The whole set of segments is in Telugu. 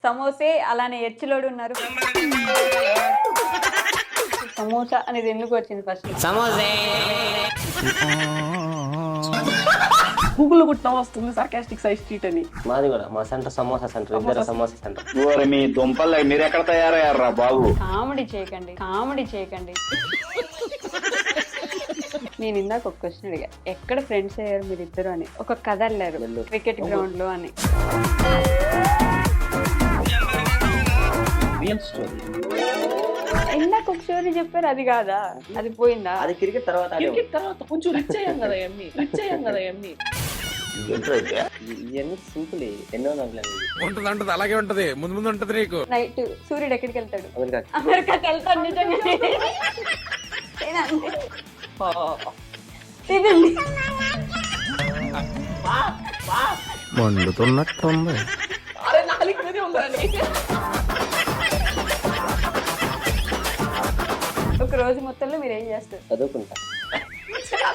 సమోసే అలానే ఎచ్చిలోడు ఉన్నారు. సమోసా అనేది ఎందుకు వచ్చింది ఫస్ట్? సమోసే గూగుల్ కొట్టినా వస్తుంది సర్కాస్టిక్ సైజ్ స్ట్రీట్ అని. మాది కూడా మా సెంటర్ సమోసా సెంటర్, ఇద్దరు సమోసా సెంటర్. మీ దుంపలు మీరు ఎక్కడ తయారయ్యారా బాబు? కామెడీ చేయకండి. నేను ఇందాక ఒక క్వశ్చన్ అడిగా, ఎక్కడ ఫ్రెండ్స్ అయ్యారు మీరిద్దరు అని. ఒక కథ అల్లారు క్రికెట్ గ్రౌండ్ లో అని. Real story. ఇందాక ఒక స్టోరీ చెప్పారు, అది కాదా? అది పోయిందా? అది క్రికెట్ తర్వాత క్రికెట్ తర్వాత కొంచెం రిచ్ అయ్యాం కదా అన్ని. ఇవన్నీ సింపుల్. ఎన్నో ఉంటది అలాగే ఉంటది, ముందు ఉంటది నీకు. నైట్ సూర్యుడు ఎక్కడికి వెళ్తాడు? అమెరికా. అమెరికాకి వెళ్తాడు. నిజంగా తినండి. మండుతున్నట్టుంది. అరే నాలుగు మీదే ఉందని. ఒక రోజు మొత్తంలో మీరు ఏం చేస్తారు? చదువుకుంటా.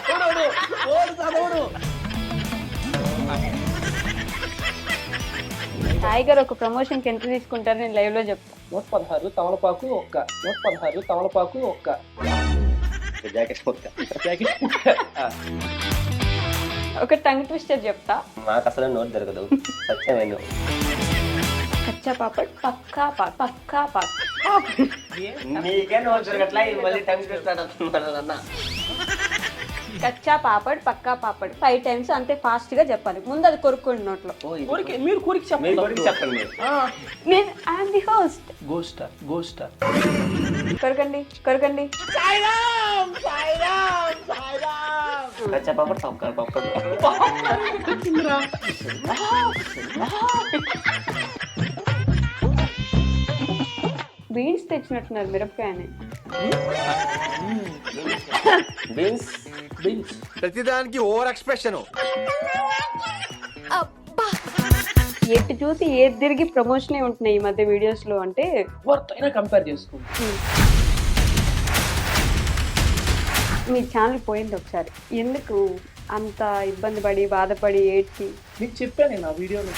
చదవడు. టైగర్ ఒక ప్రమోషన్ కి ఎంత తీసుకుంటారు? నేను లైవ్ లో చెప్తా. 116 తమలపాకు ఒక్క. 116 తమలపాకు ఒక్క. జాకెట్ ఒక్క. ఒక టంగ్ ట్విస్టర్ చెప్తా. మాకు అసలు నోట్ దొరకదు, సత్యమైన. కచ్చా పాపడ్ పక్కా పాపడ్. నీకే నోట్ దొరకట్లా, మళ్ళీ టైం చూస్తాడన్నా. కచ్చా పాపడ్ పక్కా పాపడ్ 5 times అంతే ఫాస్ట్ గా చెప్పాలి. ముందు అది కొరుక్కోండి నోట్లో. మీరు కోరిక చెప్పండి. చెప్పండి. నేను ఐఎమ్ ది హోస్ట్. గోస్ట్ కొరకండి. కచ్చా పాపడ్ పక్క పప్పడు. బీన్స్ తెచ్చినట్టున్నారు, మిరపకాయని. బీన్స్ ప్రతిదానికి ఓవర్ ఎక్స్ప్రెషన్. ఎటు చూసి ఏది తిరిగి ప్రమోషనే ఉంటున్నాయి ఈ మధ్య వీడియోస్ లో. అంటే వర్త్ అయినా కంపేర్ చేసుకోండి. మీ ఛానల్ పోయింది ఒకసారి. ఎందుకు అంత ఇబ్బంది పడి బాధపడి ఏడ్చి? మీకు చెప్పాను నేను ఆ వీడియోలో.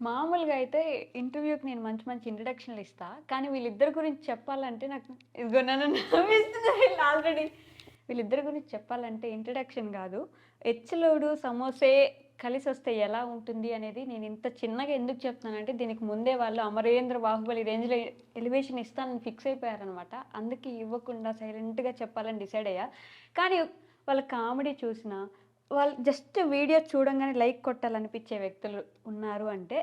మామూలుగా అయితే ఇంటర్వ్యూకి నేను మంచి ఇంట్రడక్షన్లు ఇస్తా, కానీ వీళ్ళిద్దరి గురించి చెప్పాలంటే నాకు ఇదిగో నన్ను నవ్విస్తున్నారు వీళ్ళు ఆల్రెడీ. వీళ్ళిద్దరి గురించి చెప్పాలంటే ఇంట్రడక్షన్ కాదు, ఎచ్చిలోడు సమోసే కలిసి వస్తే ఎలా ఉంటుంది అనేది నేను ఇంత చిన్నగా ఎందుకు చెప్తున్నానంటే, దీనికి ముందే వాళ్ళు అమరేంద్ర బాహుబలి రేంజ్లో ఎలివేషన్ ఇస్తానని ఫిక్స్ అయిపోయారనమాట. అందుకే ఇవ్వకుండా సైలెంట్గా చెప్పాలని డిసైడ్ అయ్యా. కానీ వాళ్ళ కామెడీ చూసినా, వాళ్ళు జస్ట్ వీడియో చూడంగానే లైక్ కొట్టాలనిపించే వ్యక్తులు ఉన్నారు అంటే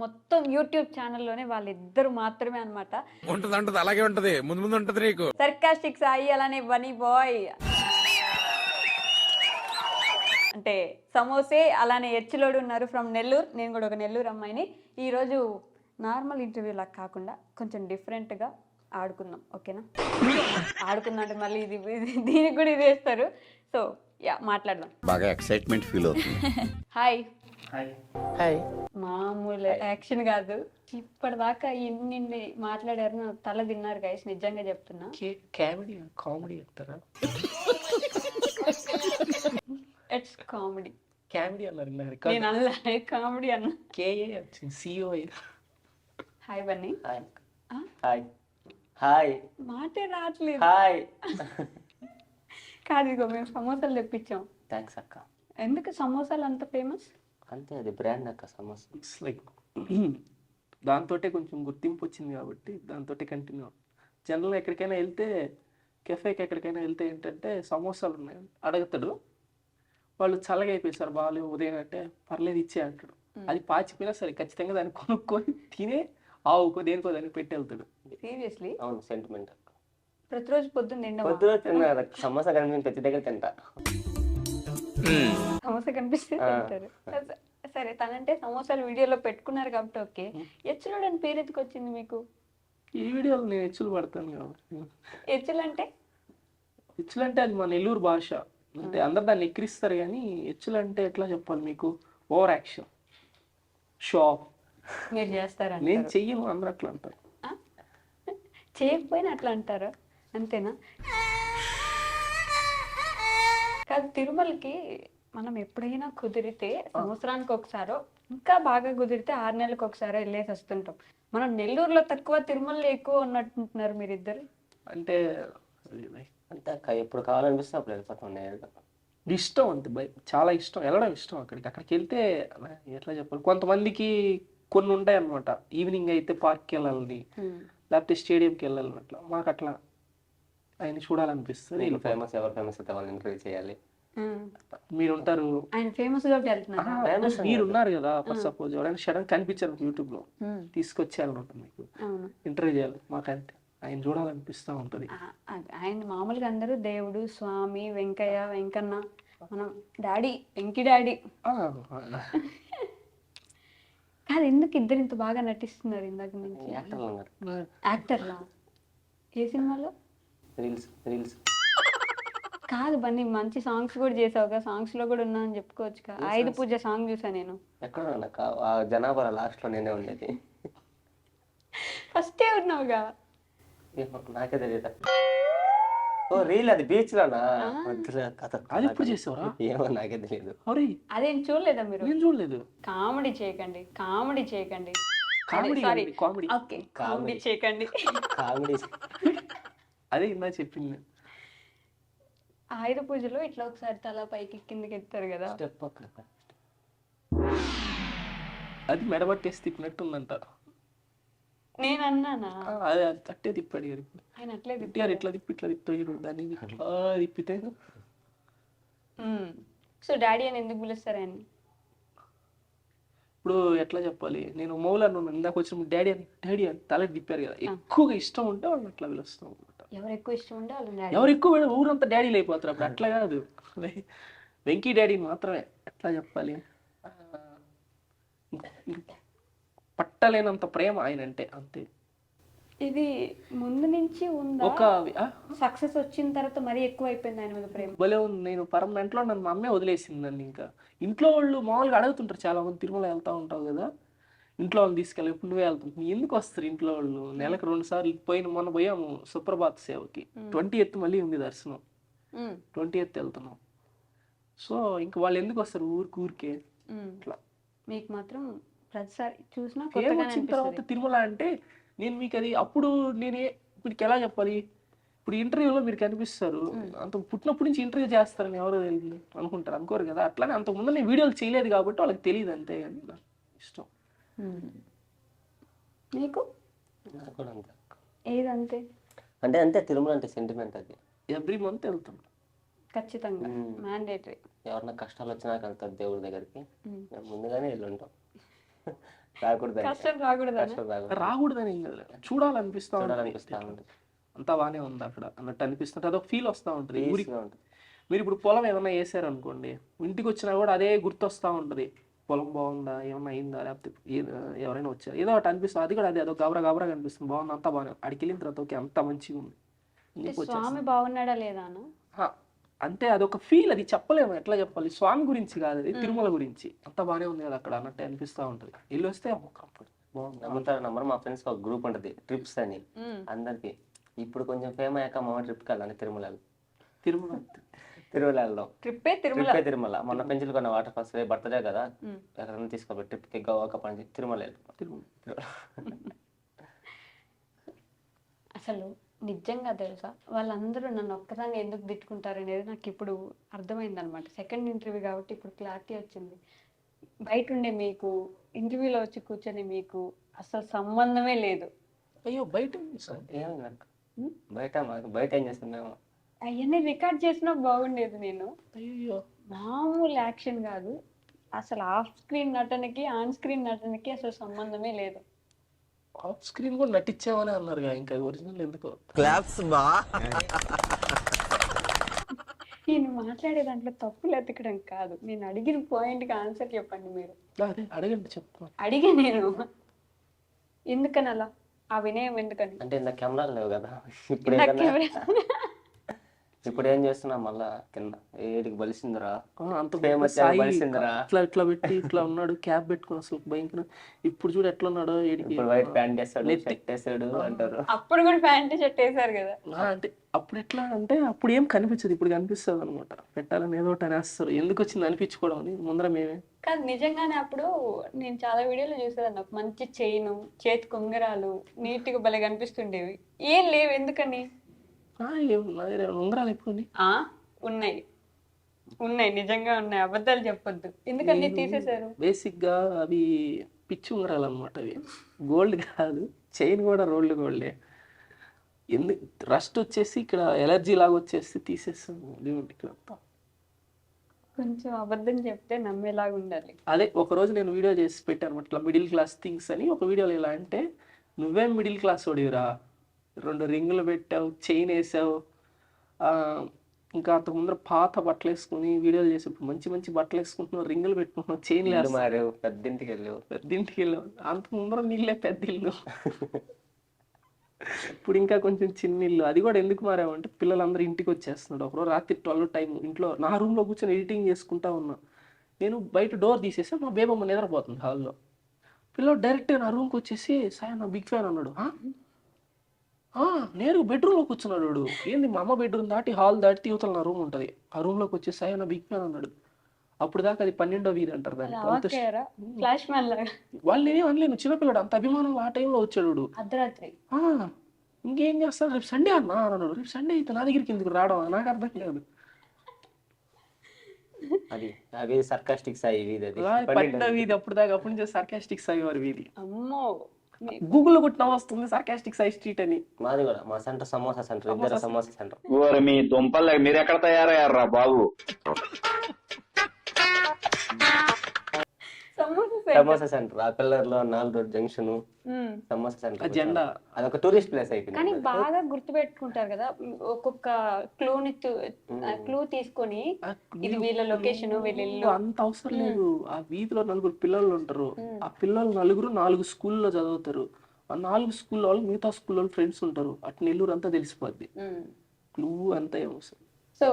మొత్తం యూట్యూబ్ ఛానల్లోనే వాళ్ళిద్దరు మాత్రమే అనమాట. ఉంటది అలాగే ఉంటది, ముందు ఉంటది నీకు. సర్కాస్టిక్ సాయి అలానే బనీ బాయ్. అంటే సమోసే అలానే ఎచ్చిలోడు ఉన్నారు ఫ్రమ్ నెల్లూరు. నేను కూడా ఒక నెల్లూరు అమ్మాయిని. ఈరోజు నార్మల్ ఇంటర్వ్యూ లాగా కాకుండా కొంచెం డిఫరెంట్గా ఆడుకుందాం, ఓకేనా? ఆడుకుందాం అంటే మళ్ళీ ఇది దీనికి కూడా ఇది వేస్తారు. సో యా, మాట్లాడదాం. బాగా ఎక్సైట్మెంట్ ఫీల్ అవుతుంది. హాయ్. మామూలు యాక్షన్ కాదు, ఇప్పటిదాకా ఇన్ని మాట్లాడారు, నా తల తిన్నారు గైస్, నిజంగా చెప్తున్నా. కామెడీ చెప్తారా? It's comedy. కామెడీ అన్నారు. నేను అలా కామెడీ అన్నా. కేఏ వచ్చింది, సిఓ. హాయ్ బన్నీ. హాయ్. మాటే రావట్లేదు. హాయ్. కాదు, ఇదిగో మేము సమోసాలు తెప్పించాం. థ్యాంక్స్ అక్క. ఎందుకు సమోసాలు అంత ఫేమస్? అంతే, అది బ్రాండ్ అక్క సమోసా. ఇట్స్ లైక్ దాంతో కొంచెం గుర్తింపు వచ్చింది కాబట్టి దాంతో కంటిన్యూ. జనరల్గా ఎక్కడికైనా వెళ్తే, కెఫేకి ఎక్కడికైనా వెళ్తే ఏంటంటే సమోసాలు ఉన్నాయి అడుగుతాడు, వాళ్ళు చల్లగా అయిపోయి సార్ బాగాలేవు ఉదయం అంటే పర్లేదు ఇచ్చే అంటాడు. అది పాచిపోయినా సరే ఖచ్చితంగా దాన్ని కొనుక్కొని తినే ఆవుకో దేనికో దానికి పెట్టి వెళ్తాడు. సీరియస్లీ? అవును, సెంటిమెంట్ అక్క. ప్రతిరోజు పొద్దున్న తిన్నా సమోసా కనిపించి ప్రతి దగ్గర తింటా. సమోసా కనిపిస్తే తింటారు. సరే, తనంటే సమోసాలు వీడియోలో పెట్టుకున్నారు కాబట్టి ఓకే. ఎచ్చులోడు అని పేరు ఎందుకు వచ్చింది మీకు? ఈ వీడియోలో నేను ఎచ్చులు పడతాను కాబట్టి. ఎచ్చులు అంటే అది మన నెల్లూరు భాష. అంటే అందరు దాన్ని ఎక్కిరిస్తారు కానీ ఎచ్చులు అంటే ఎట్లా చెప్పాలి మీకు? Over action, show off. మీరు చేస్తారా? నేను చెయ్యను, అందరూ అట్లా అంటారు. చేయకపోయినా అట్లా అంటారు, అంతేనా? కాదు తిరుమలకి మనం ఎప్పుడైనా కుదిరితే సంవత్సరానికి ఒకసారో ఇంకా బాగా కుదిరితే 6 నెలలకు ఒకసారో వెళ్ళేసి వస్తుంటాం. మనం నెల్లూరులో తక్కువ తిరుమలలో ఎక్కువ ఉన్నట్టుంటున్నారు మీరిద్దరు. అంటే అది భయ్. అంతే అక్క, ఎప్పుడు కావాలనిపిస్తే అప్పుడు వెళ్ళిపోతాం నేరుగా. ఇష్టం అంతే భయ్, చాలా ఇష్టం, వెళ్ళడం ఇష్టం. అక్కడికి వెళ్తే ఎట్లా చెప్పాలి, కొంతమందికి కొన్ని ఉంటాయి అనమాట. ఈవినింగ్ అయితే పార్క్కి వెళ్ళాలని, లేకపోతే స్టేడియంకి వెళ్ళాలని, అట్లా మాకు అట్లా ఆయన చూడాలనిపిస్తుంది. నీకు ఫేమస్, ఎవరు ఫేమస్ అయితే వాళ్ళని ఇంటర్వ్యూ చేయాలి. మీరుంటారు, ఆయన ఫేమస్ కాబట్టి వెళ్తున్నారు. మీరున్నారు కదా, ఫర్ సపోజ్ ఎవరైనా సడన్ కనిపించారు యూట్యూబ్ లో, తీసుకొచ్చేయాలనుకుంటుంది మీకు, అవును. ఇంటర్వ్యూ చేయాలి. మాకు అంతే, ఆయన చూడాలనిపిస్తూ ఉంటది. ఆయన మామూలుగా అందరూ దేవుడు, స్వామి, వెంకయ్య, వెంకన్న, మనం డాడీ, వెంకి డాడీ. కాదు, ఎందుకు ఇద్దరు ఇంత బాగా నటిస్తున్నారు ఇందాక నుంచి? యాక్టర్లు ఉన్నారు. యాక్టర్లా? ఏ సినిమాలో? రీల్స్ కాదు బన్నీ, మంచి సాంగ్స్ కూడా చేసావుగా, సాంగ్స్ లో కూడా ఉన్నా అని చెప్పుకోవచ్చుగా. ఆయుధ పూజ సాంగ్ చూసా నేను. ఎక్కడ నాకు ఆ జనాభా లాస్ట్ లో నేనే ఉండేది. ఫస్టే ఉన్నావుగా. ఏమో నాకే తెలియదు. ఓ రీల్, అది బీచ్ లోనా? వద్దులే కథ. అది ఎప్పుడు చేసావురా? ఏమో నాకే తెలియదు. అరే అదేం చూడలేదా మీరు? నేను చూడలేదు. కామెడీ చేయకండి, కామెడీ చేయకండి. Comedy sorry, comedy okay, comedy చేయకండి. కామెడీ. అదే ఇందా చెప్పింది. ఆయుధ పూజలో ఇట్లా ఒకసారి తల పైకి కిందకి ఎత్తారు కదా. స్టెప్ అక్క. అది మెడబట్టేసి తిప్పినట్టుందంట. నేను అన్నానా? అదే అట్టే తిప్పాడు గారు. ఆయన అట్లే తిప్పారు, ఇట్లా తిప్పాడు దాన్ని, ఇట్లా తిప్పితే. సో డాడీ అని ఎందుకు పిలుస్తారు ఆయన? ఇప్పుడు ఎట్లా చెప్పాలి, నేను మౌలాను ఇందాక వచ్చిన డాడీ అని తల తిప్పారు కదా, ఎక్కువగా ఇష్టం ఉంటే వాళ్ళు అట్లా పిలుస్తాం అనమాట. ఎవరు ఎక్కువ ఇష్టం ఉంటే వాళ్ళు డాడీ. ఎవరు ఎక్కువ ఊరంతా డాడీలు అయిపోతారు అప్పుడు. అట్లా కాదు, వెంకీ డాడీ మాత్రమే. ఎట్లా చెప్పాలి, పట్టలేనంత ప్రేమ ఆయన అంటే, అంతే. ఇది ముందు నుంచి ఉందా? ఒక సక్సెస్ వచ్చిన తర్వాత మరీ ఎక్కువ అయిపోయింది ఆయన మీద ప్రేమ. భలే ఉంది. నేను పర్మనెంట్లో నన్ను మా అమ్మే వదిలేసింది నన్ను. ఇంకా ఇంట్లో వాళ్ళు మామూలుగా అడుగుతుంటారు చాలా మంది, తిరుమల వెళ్తా ఉంటావు కదా, ఇంట్లో వాళ్ళు తీసుకెళ్ళి ఇప్పుడు నువ్వే వెళ్తుంటావు, ఎందుకు వస్తారు ఇంట్లో వాళ్ళు? నెలకు 2 సార్లు మొన్న పోయాము సుప్రభాత్ సేవకి. 20th మళ్ళీ ఉంది దర్శనం, 20th వెళ్తున్నాం. సో ఇంకా వాళ్ళు ఎందుకు వస్తారు ఊరికే అట్లా. మీకు మాత్రం ప్రతిసారి చూసినా వచ్చిన తర్వాత తిరుమల అంటే నేను మీకు అది అప్పుడు ఇప్పుడు ఎలా చెప్పాలి, ఇప్పుడు ఇంటర్వ్యూలో మీరు కనిపిస్తారు, అంత పుట్టినప్పటి నుంచి ఇంటర్వ్యూ చేస్తారని ఎవరో తెలియదు అనుకుంటారు, అనుకోరు కదా. అట్లానే అంతకు ముందు నేను వీడియోలు చేయలేదు కాబట్టి వాళ్ళకి తెలియదు, అంతే. కానీ నాకు ఇష్టం. నీకు? నాకు కూడా అంతే. ఏదంతే? అంటే అంతే, తిరుమల అంటే సెంటిమెంట్. అది ఎవ్రీ మంత్ వెళ్తాం ఖచ్చితంగా, మ్యాండేటరీ. ఎవరన్నా కష్టాలు వచ్చినాక వెళ్తారు దేవుడి దగ్గరికి, మేము ముందుగానే వెళ్ళి ఉంటాం. రాకూడదు, కష్టం రాకూడదు, రాకూడదని చూడాలనిపిస్తా చూడాలనిపిస్తా ఉంటుంది. అంతా బాగానే ఉంది అక్కడ అన్నట్టు అనిపిస్తుంటే అదొక ఫీల్ వస్తూ ఉంటుంది. Peaceful గా ఉంటుంది. మీరు ఇప్పుడు పొలం ఏమన్నా వేసారు అనుకోండి, ఇంటికి వచ్చినా కూడా అదే గుర్తొస్తూ ఉంటుంది. పొలం బాగుందా, ఏమన్నా అయిందా, లేకపోతే ఎవరైనా వచ్చారు, ఏదో ఒకటి అనిపిస్తుంది. అది కూడా అదే, అదొక గబరా కనిపిస్తుంది. బాగుంది, అంతా బాగానే. అడికి వెళ్ళిన తర్వాత ఓకే అంత మంచిగా ఉంది. స్వామి బాగున్నాడా లేదా? అంతే, అదొక ఫీల్. అది చెప్పలేము, ఎట్లా చెప్పాలి. స్వామి గురించి కాదు, అది తిరుమల గురించి. అంత బాగానే ఉంది కదా అక్కడ అన్నట్టు అనిపిస్తూ ఉంటుంది. వెళ్ళి వస్తే కంఫర్ట్ బాగుంది. నమ్ముతారు నమ్మరు, మా ఫ్రెండ్స్ ఒక గ్రూప్ ఉంటుంది ట్రిప్స్ అని, అందరికి. ఇప్పుడు కొంచెం ఫేమ్ అయ్యాక మా ట్రిప్కి వెళ్ళాలి తిరుమల వెళ్దాం. తిరుమల మొన్న పెంచులు కొన్న వాటర్ ఫాల్స్, బర్త్డే కదా, ఎక్కడైనా తీసుకోవాలి ట్రిప్కి, గోవాక పని తిరుమల వెళ్తాం. అసలు నిజంగా తెలుసా, వాళ్ళందరూ నన్ను ఒక్కదాన్ని ఎందుకు తిట్టుకుంటారు అనేది నాకు ఇప్పుడు అర్థమైంది అనమాట. సెకండ్ ఇంటర్వ్యూ కాబట్టి ఇప్పుడు క్లారిటీ వచ్చింది. బయట ఉండే మీకు, ఇంటర్వ్యూలో వచ్చి కూర్చొని మీకు అసలు సంబంధమే లేదు. అయ్యో బయట బయట ఏం చేస్తున్నాము, అవన్నీ రికార్డ్ చేసినా బాగుండేది. నేను అయ్యో మామూలు యాక్షన్ కాదు, అసలు ఆఫ్ స్క్రీన్ నటనకి ఆన్ స్క్రీన్ నటనకి అసలు సంబంధమే లేదు. ఆఫ్ స్క్రీన్ కూడా నటించామని అన్నారు, ఇంకా ఒరిజినల్ ఎందుకో. క్లాప్స్ బా. నేను మాట్లాడే దాంట్లో తప్పులు ఎతకడం కాదు, నేను అడిగిన పాయింట్కి ఆన్సర్ చెప్పండి మీరు. అదే అడగండి, చెప్తాను. అడిగా నేను, ఎందుకని అలా, ఆ వినయం ఎందుకని? అంటే ఇంత కెమెరాలు లేవు కదా ఇప్పుడు. ఇప్పుడు ఏం చేస్తున్నా మళ్ళా కింద ఏడికి బలిసిందిరా అంత ఫేమస్ సాయి బలిసిందిరా. ఇట్లా పెట్టి ఇట్లా ఉన్నాడు, క్యాప్ పెట్టుకుని అసలు భయంకరం. ఇప్పుడు చూడు ఎట్లా ఉన్నాడో ఏడికి. ఇప్పుడు వైట్ ప్యాంట్ వేస్తాడు, నెత్తి. షర్ట్ వేస్తాడు అంటారు. అప్పుడు కూడా ప్యాంట్ షర్ట్ వేసారు కదా. అంటే అప్పుడు ఎట్లా అంటే అప్పుడు ఏం కనిపించదు, ఇప్పుడు కనిపిస్తుంది అనమాట. పెట్టాలని ఏదో ఒకటి అనేస్తారు, ఎందుకు వచ్చింది అనిపించుకోవడం అని ముందర మేమే. కాదు నిజంగానే అప్పుడు నేను చాలా వీడియోలు చూసేదాన్ని. ఒక మంచి చైన్, చేతి ఉంగరాలు నీట్గా భలే కనిపిస్తుండేవి. ఏం లేవు ఎందుకని? ఉంగరాలు ఎప్పుడు ఉన్నాయి ఉన్నాయి నిజంగా ఉన్నాయి, అబద్ధాలు చెప్పొద్దు. ఎందుకని తీసేశారు? బేసిక్ గా అవి పిచ్చి ఉంగరాలు అనమాట. అవి గోల్డ్ కాదు, చైన్ కూడా రోల్డ్ గోల్డే. ఎందుకు రస్ట్ వచ్చేసి ఇక్కడ ఎలర్జీ లాగా వచ్చేసి తీసేస్తాము ఇక్కడ. కొంచెం అబద్ధం చెప్తే నమ్మేలాగా ఉండాలి. అదే ఒక రోజు నేను వీడియో చేసి పెట్టాను అట్లా మిడిల్ క్లాస్ థింగ్స్ అని. ఒక వీడియోలో ఎలా అంటే, నువ్వేం మిడిల్ క్లాస్ వాడివిరా, 2 రింగులు పెట్టావు, చైన్ వేసావు, ఇంకా అంత ముందర పాత బట్టలు వేసుకుని వీడియోలు చేసేప్పుడు మంచి మంచి బట్టలు వేసుకుంటున్నావు, రింగులు పెట్టుకుంటున్నావు, చైన్లు మారావు, పెద్దింటికి వెళ్ళావు. అంత ముందర నీళ్ళే పెద్ద ఇల్లు. ఇప్పుడు ఇంకా కొంచెం చిన్న ఇల్లు. అది కూడా ఎందుకు మారామంటే పిల్లలందరూ ఇంటికి వచ్చేస్తున్నాడు. ఒకరోజు రాత్రి 12 టైం ఇంట్లో నా రూమ్లో కూర్చొని ఎడిటింగ్ చేసుకుంటా ఉన్నా. నేను బయట డోర్ తీసేసా, మా బేబమ్మ నిద్రపోతుంది హాల్లో. పిల్లలు డైరెక్ట్గా నా రూమ్కి వచ్చేసి సాయి నా బిగ్ ఫ్యాన్ అన్నాడు. నేరుగా బెడ్రూమ్లో కూర్చున్నాడు వాడు. ఏంది మా అమ్మ బెడ్రూమ్ దాటి హాల్ దాటి యువతల నా రూమ్ ఉంటుంది, ఆ రూమ్లోకి వచ్చేసి సాయి నా బిగ్ ఫ్యాన్ అన్నాడు. అప్పుడు దాకా అది 12వ వీధి అంటారు దాన్ని. ఫ్లాష్ మ్యాన్ లాగా. వాళ్ళు నేనేం అనలేను, చిన్నపిల్లడు అంత అభిమానం ఆ టైంలో వచ్చాడు. అర్ధరాత్రి ఇంకేం చేస్తాను, రేపు సండే అన్నా అన్నాడు. రేపు సండే అయితే నా దగ్గరికి ఎందుకు రావడం, నాకు అర్థం కాదు. అది అవి సర్కాస్టిక్ సాయి వీధి, అది 12వ వీధి. అప్పుడు దాకా అప్పటి నుంచి సర్కాస్టిక్ సాయి వారి వీధి. అమ్మో, గూగుల్లో కొట్టిన వస్తుంది సర్కాస్టిక్ సాయి స్ట్రీట్ అని. మాది కూడా, మా సెంటర్ సమోసా సెంటర్, ఇద్దరు సమోసా సెంటర్. ఓరి మీ దుంపలు మీరు ఎక్కడ తయారయ్యారా బాబు? సమోసా సెంటర్ ఆ పిల్లర్ లో 4 రోడ్ జంక్షన్ సమోసా సెంటర్ జెండా. అదొక టూరిస్ట్ ప్లేస్ అయిపోయింది. కానీ బాగా గుర్తు పెట్టుకుంటారు కదా, ఒక్కొక్క క్లూ తీసుకొని ఇది వీళ్ళ లొకేషన్, వీళ్ళ ఇల్లు. అంత అవసరం లేదు. ఆ వీధిలో 4 పిల్లలు ఉంటారు. ఆ పిల్లలు 4 స్కూల్లో చదువుతారు. ఆ 4 స్కూల్లో వాళ్ళు మిగతా స్కూల్లో ఫ్రెండ్స్ ఉంటారు. అటు నెల్లూరు అంతా తెలిసిపోద్ది. క్లూ అంతా ఏమవసరం. సో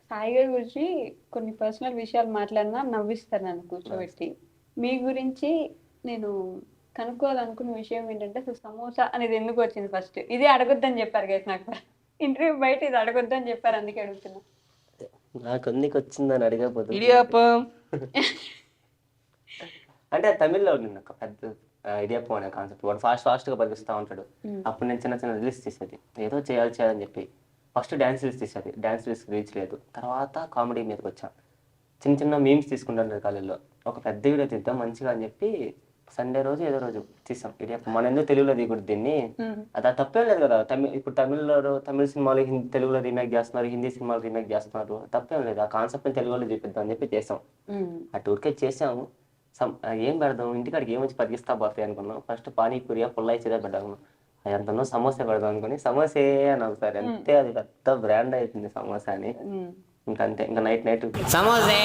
సాయి గారి గురించి కొన్ని పర్సనల్ విషయాలు మాట్లాడినా నవ్విస్తారు నన్ను కూర్చోబెట్టి. మీ గురించి నేను కనుక్కోవాలనుకున్న విషయం ఏంటంటే, అసలు సమోసా అనేది ఎందుకు వచ్చింది ఫస్ట్? ఇది అడగొద్దని చెప్పారు కదా నాకు ఇంటర్వ్యూ బయట, ఇది అడగొద్దని చెప్పారు, అందుకే అడుగుతున్నా. నాకు ఎందుకు వచ్చిందని అడిగకపోతే ఇడియాపం అంటే తమిళ్లో ఉండింది ఒక పెద్ద ఇడియాపం అనే కాన్సెప్ట్. వాడు ఫాస్ట్ గా బతికిస్తూ ఉంటాడు. అప్పుడు నేను చిన్న రీల్స్ తీసేది, ఏదో చేయాలని చెప్పి. ఫస్ట్ డ్యాన్స్ రీల్స్ తీసేది, డ్యాన్స్ రీల్స్ రీచ్ లేదు. తర్వాత కామెడీ మీదకి వచ్చాను. చిన్న మీమ్స్ తీసుకుంటాను కాలేజీలో. ఒక పెద్ద వీడియో తీద్దాం మంచిగా అని చెప్పి సండే రోజు ఏదో రోజు తీసాం ఇడియాపం. మన ఎందుకు తెలుగులో దిగుడు దీన్ని, అది తప్పేం లేదు కదా. ఇప్పుడు తమిళ సినిమాలు తెలుగులో రీమేక్ చేస్తున్నారు, హిందీ సినిమాలు రీమేక్ చేస్తున్నారు, తప్పేం లేదు. ఆ కాన్సెప్ట్ తెలుగులో చూపిద్దాం అని చెప్పి చేసాం. ఆ టూర్కే చేసాము. ఏం పెడదాం, ఇంటికాడికి ఏమొచ్చి బతికిస్తా బాఫే అనుకున్నాం. ఫస్ట్ పానీపూరియా పుల్లై చేదా పెడదాం, ఎంతనో సమోసా పెడదాం అనుకుని సమోసే అని ఒకసారి అంతే. అది పెద్ద బ్రాండ్ అయిపోయింది సమోసా అని. ఇంకంతే, ఇంకా నైట్ సమోసే.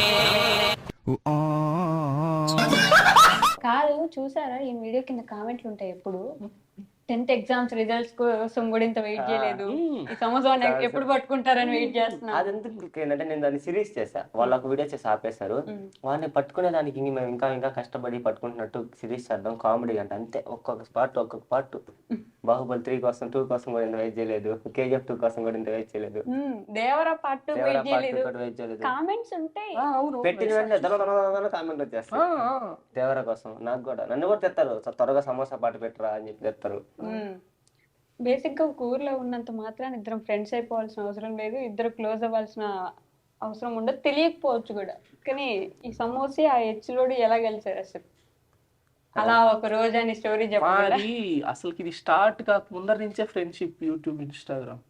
కాదు, చూసారా ఈ వీడియో కింద కామెంట్లు ఉంటాయి ఎప్పుడు, 10th ఎగ్జామ్స్ రిజల్ట్స్ కోసం కూడా ఇంత వెయిట్ చేయలేదు, ఈ సమోసా ఎప్పుడు పట్టుకుంటారని వెయిట్ చేస్తున్నా. అదెందుకు ఏంటంటే నేను దాన్ని సిరీస్ చేసా, వాళ్ళు ఒక వీడియో చేసి ఆపేశారు. వాళ్ళని పట్టుకునే దానికి మేము ఇంకా కష్టపడి పట్టుకుంటున్నట్టు సిరీస్ చేద్దాం కామెడీ అంటే. అంతే, ఒక్కొక్క పార్ట్ బాహుబలి 3 కోసం 2 కోసం కూడా ఇంత వెయిట్ చేయలేదు, KGF 2 కోసం కూడా ఇంత వెయిట్ చేయలేదు, దేవరా పార్ట్ 2 వెయిట్ చేయలేదు. కామెంట్స్ ఉంటాయి, పెట్టిన వెంటనే కామెంట్ వచ్చేస్తాయి దేవరా కోసం. నాకు కూడా, నన్ను కూడా తెస్తారు, త్వరగా సమోసా పాట పెట్టరా అని చెప్పి తెస్తారు. బేసిక్ గా ఒక ఊర్లో ఉన్నంత మాత్రాన్ని ఇద్దరం ఫ్రెండ్స్ అయిపోవాల్సిన అవసరం లేదు, ఇద్దరు క్లోజ్ అవ్వాల్సిన అవసరం ఉండదు, తెలియకపోవచ్చు కూడా. కానీ ఈ సమోసే ఆ హెచ్లోడు ఎలా గెలిచారు అసలు, అలా ఒక రోజు అని స్టోరీ చెప్పాలి. అసలు ఇది స్టార్ట్ కాక ముందర నుంచే ఫ్రెండ్షిప్, యూట్యూబ్, ఇన్స్టాగ్రామ్.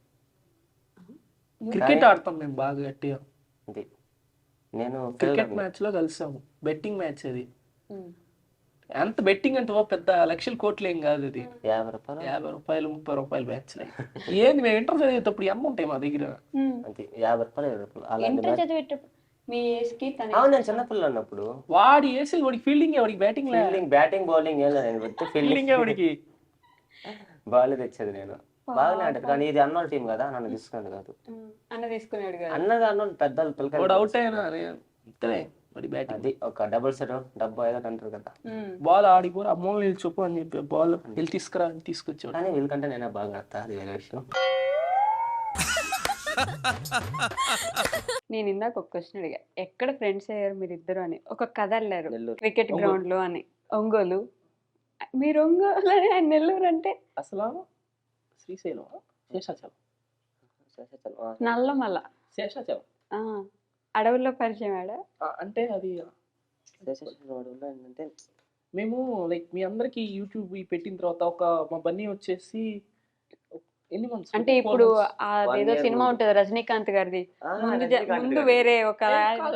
క్రికెట్ ఆడతాం మేము బాగా గట్టిగా. నేను క్రికెట్ మ్యాచ్ లో కలిసాము, బెట్టింగ్ మ్యాచ్ అది. ఎంత బెట్టింగ్ అంటే పెద్ద లక్షల కోట్లు ఏం కాదు, అది 50 రూపాయలు 30 రూపాయలు మ్యాచ్. ఏంది మేము ఇంటర్ చదివేటప్పుడు ఎంత ఉంటాయి మా దగ్గర, 50 రూపాయలు. నేను చిన్నపిల్ల ఉన్నప్పుడు వాడి వేసి వాడికి ఫీల్డింగ్, వాడికి బ్యాటింగ్ బ్యాటింగ్ బౌలింగ్ ఏం లేదు, ఫీల్డింగ్ వాడికి బాల్ తెచ్చేది నేను. బాగానే ఆడారు, కానీ ఇది అన్నోళ్ళ టీం కదా, నన్ను తీసుకునేది కాదు. అన్న తీసుకున్నాడు కదా. అన్నగా అన్నోళ్ళు పెద్దలు పిల్లకాయలు వాడు అవుట్ అయినా అంతే మరి బ్యాటింగ్. అది ఒక డబుల్ సెట్ 75 అంటారు కదా. బాల్ ఆడిపోరు అమ్మో నిలిచిపో అని చెప్పి బాల్ వెళ్ళి తీసుకురా అని తీసుకొచ్చాడు. కానీ వీళ్ళకంటే నేనే బాగా ఆడతా, అది వేరే విషయం. నేను ఇందాక ఒక క్వశ్చన్ అడిగా, ఎక్కడ ఫ్రెండ్స్ అయ్యారు మీరు ఇద్దరు అని. ఒక కథ వెళ్ళారు నెల్లూరు. క్రికెట్ గ్రౌండ్ లో అని. ఒంగోలు, మీరు ఒంగోలు అని ఆయన నెల్లూరు అంటే అసలు శ్రీశైలం శేషాచలం నల్లమల్ల శేషాచలం ఆ, అడవుల్లో పరిచయం ఆడ. అంటే అది అంటే మేము లైక్ మీ అందరికి యూట్యూబ్ పెట్టిన తర్వాత ఒక మా బన్నీ వచ్చేసి ఎన్ని మంత్స్ అంటే ఇప్పుడు One ఏదో year సినిమా ముందు. ఉంటుంది రజనీకాంత్ గారిది, ముందు రజనీకాంత్ ముందు గారిది. వేరే ఒక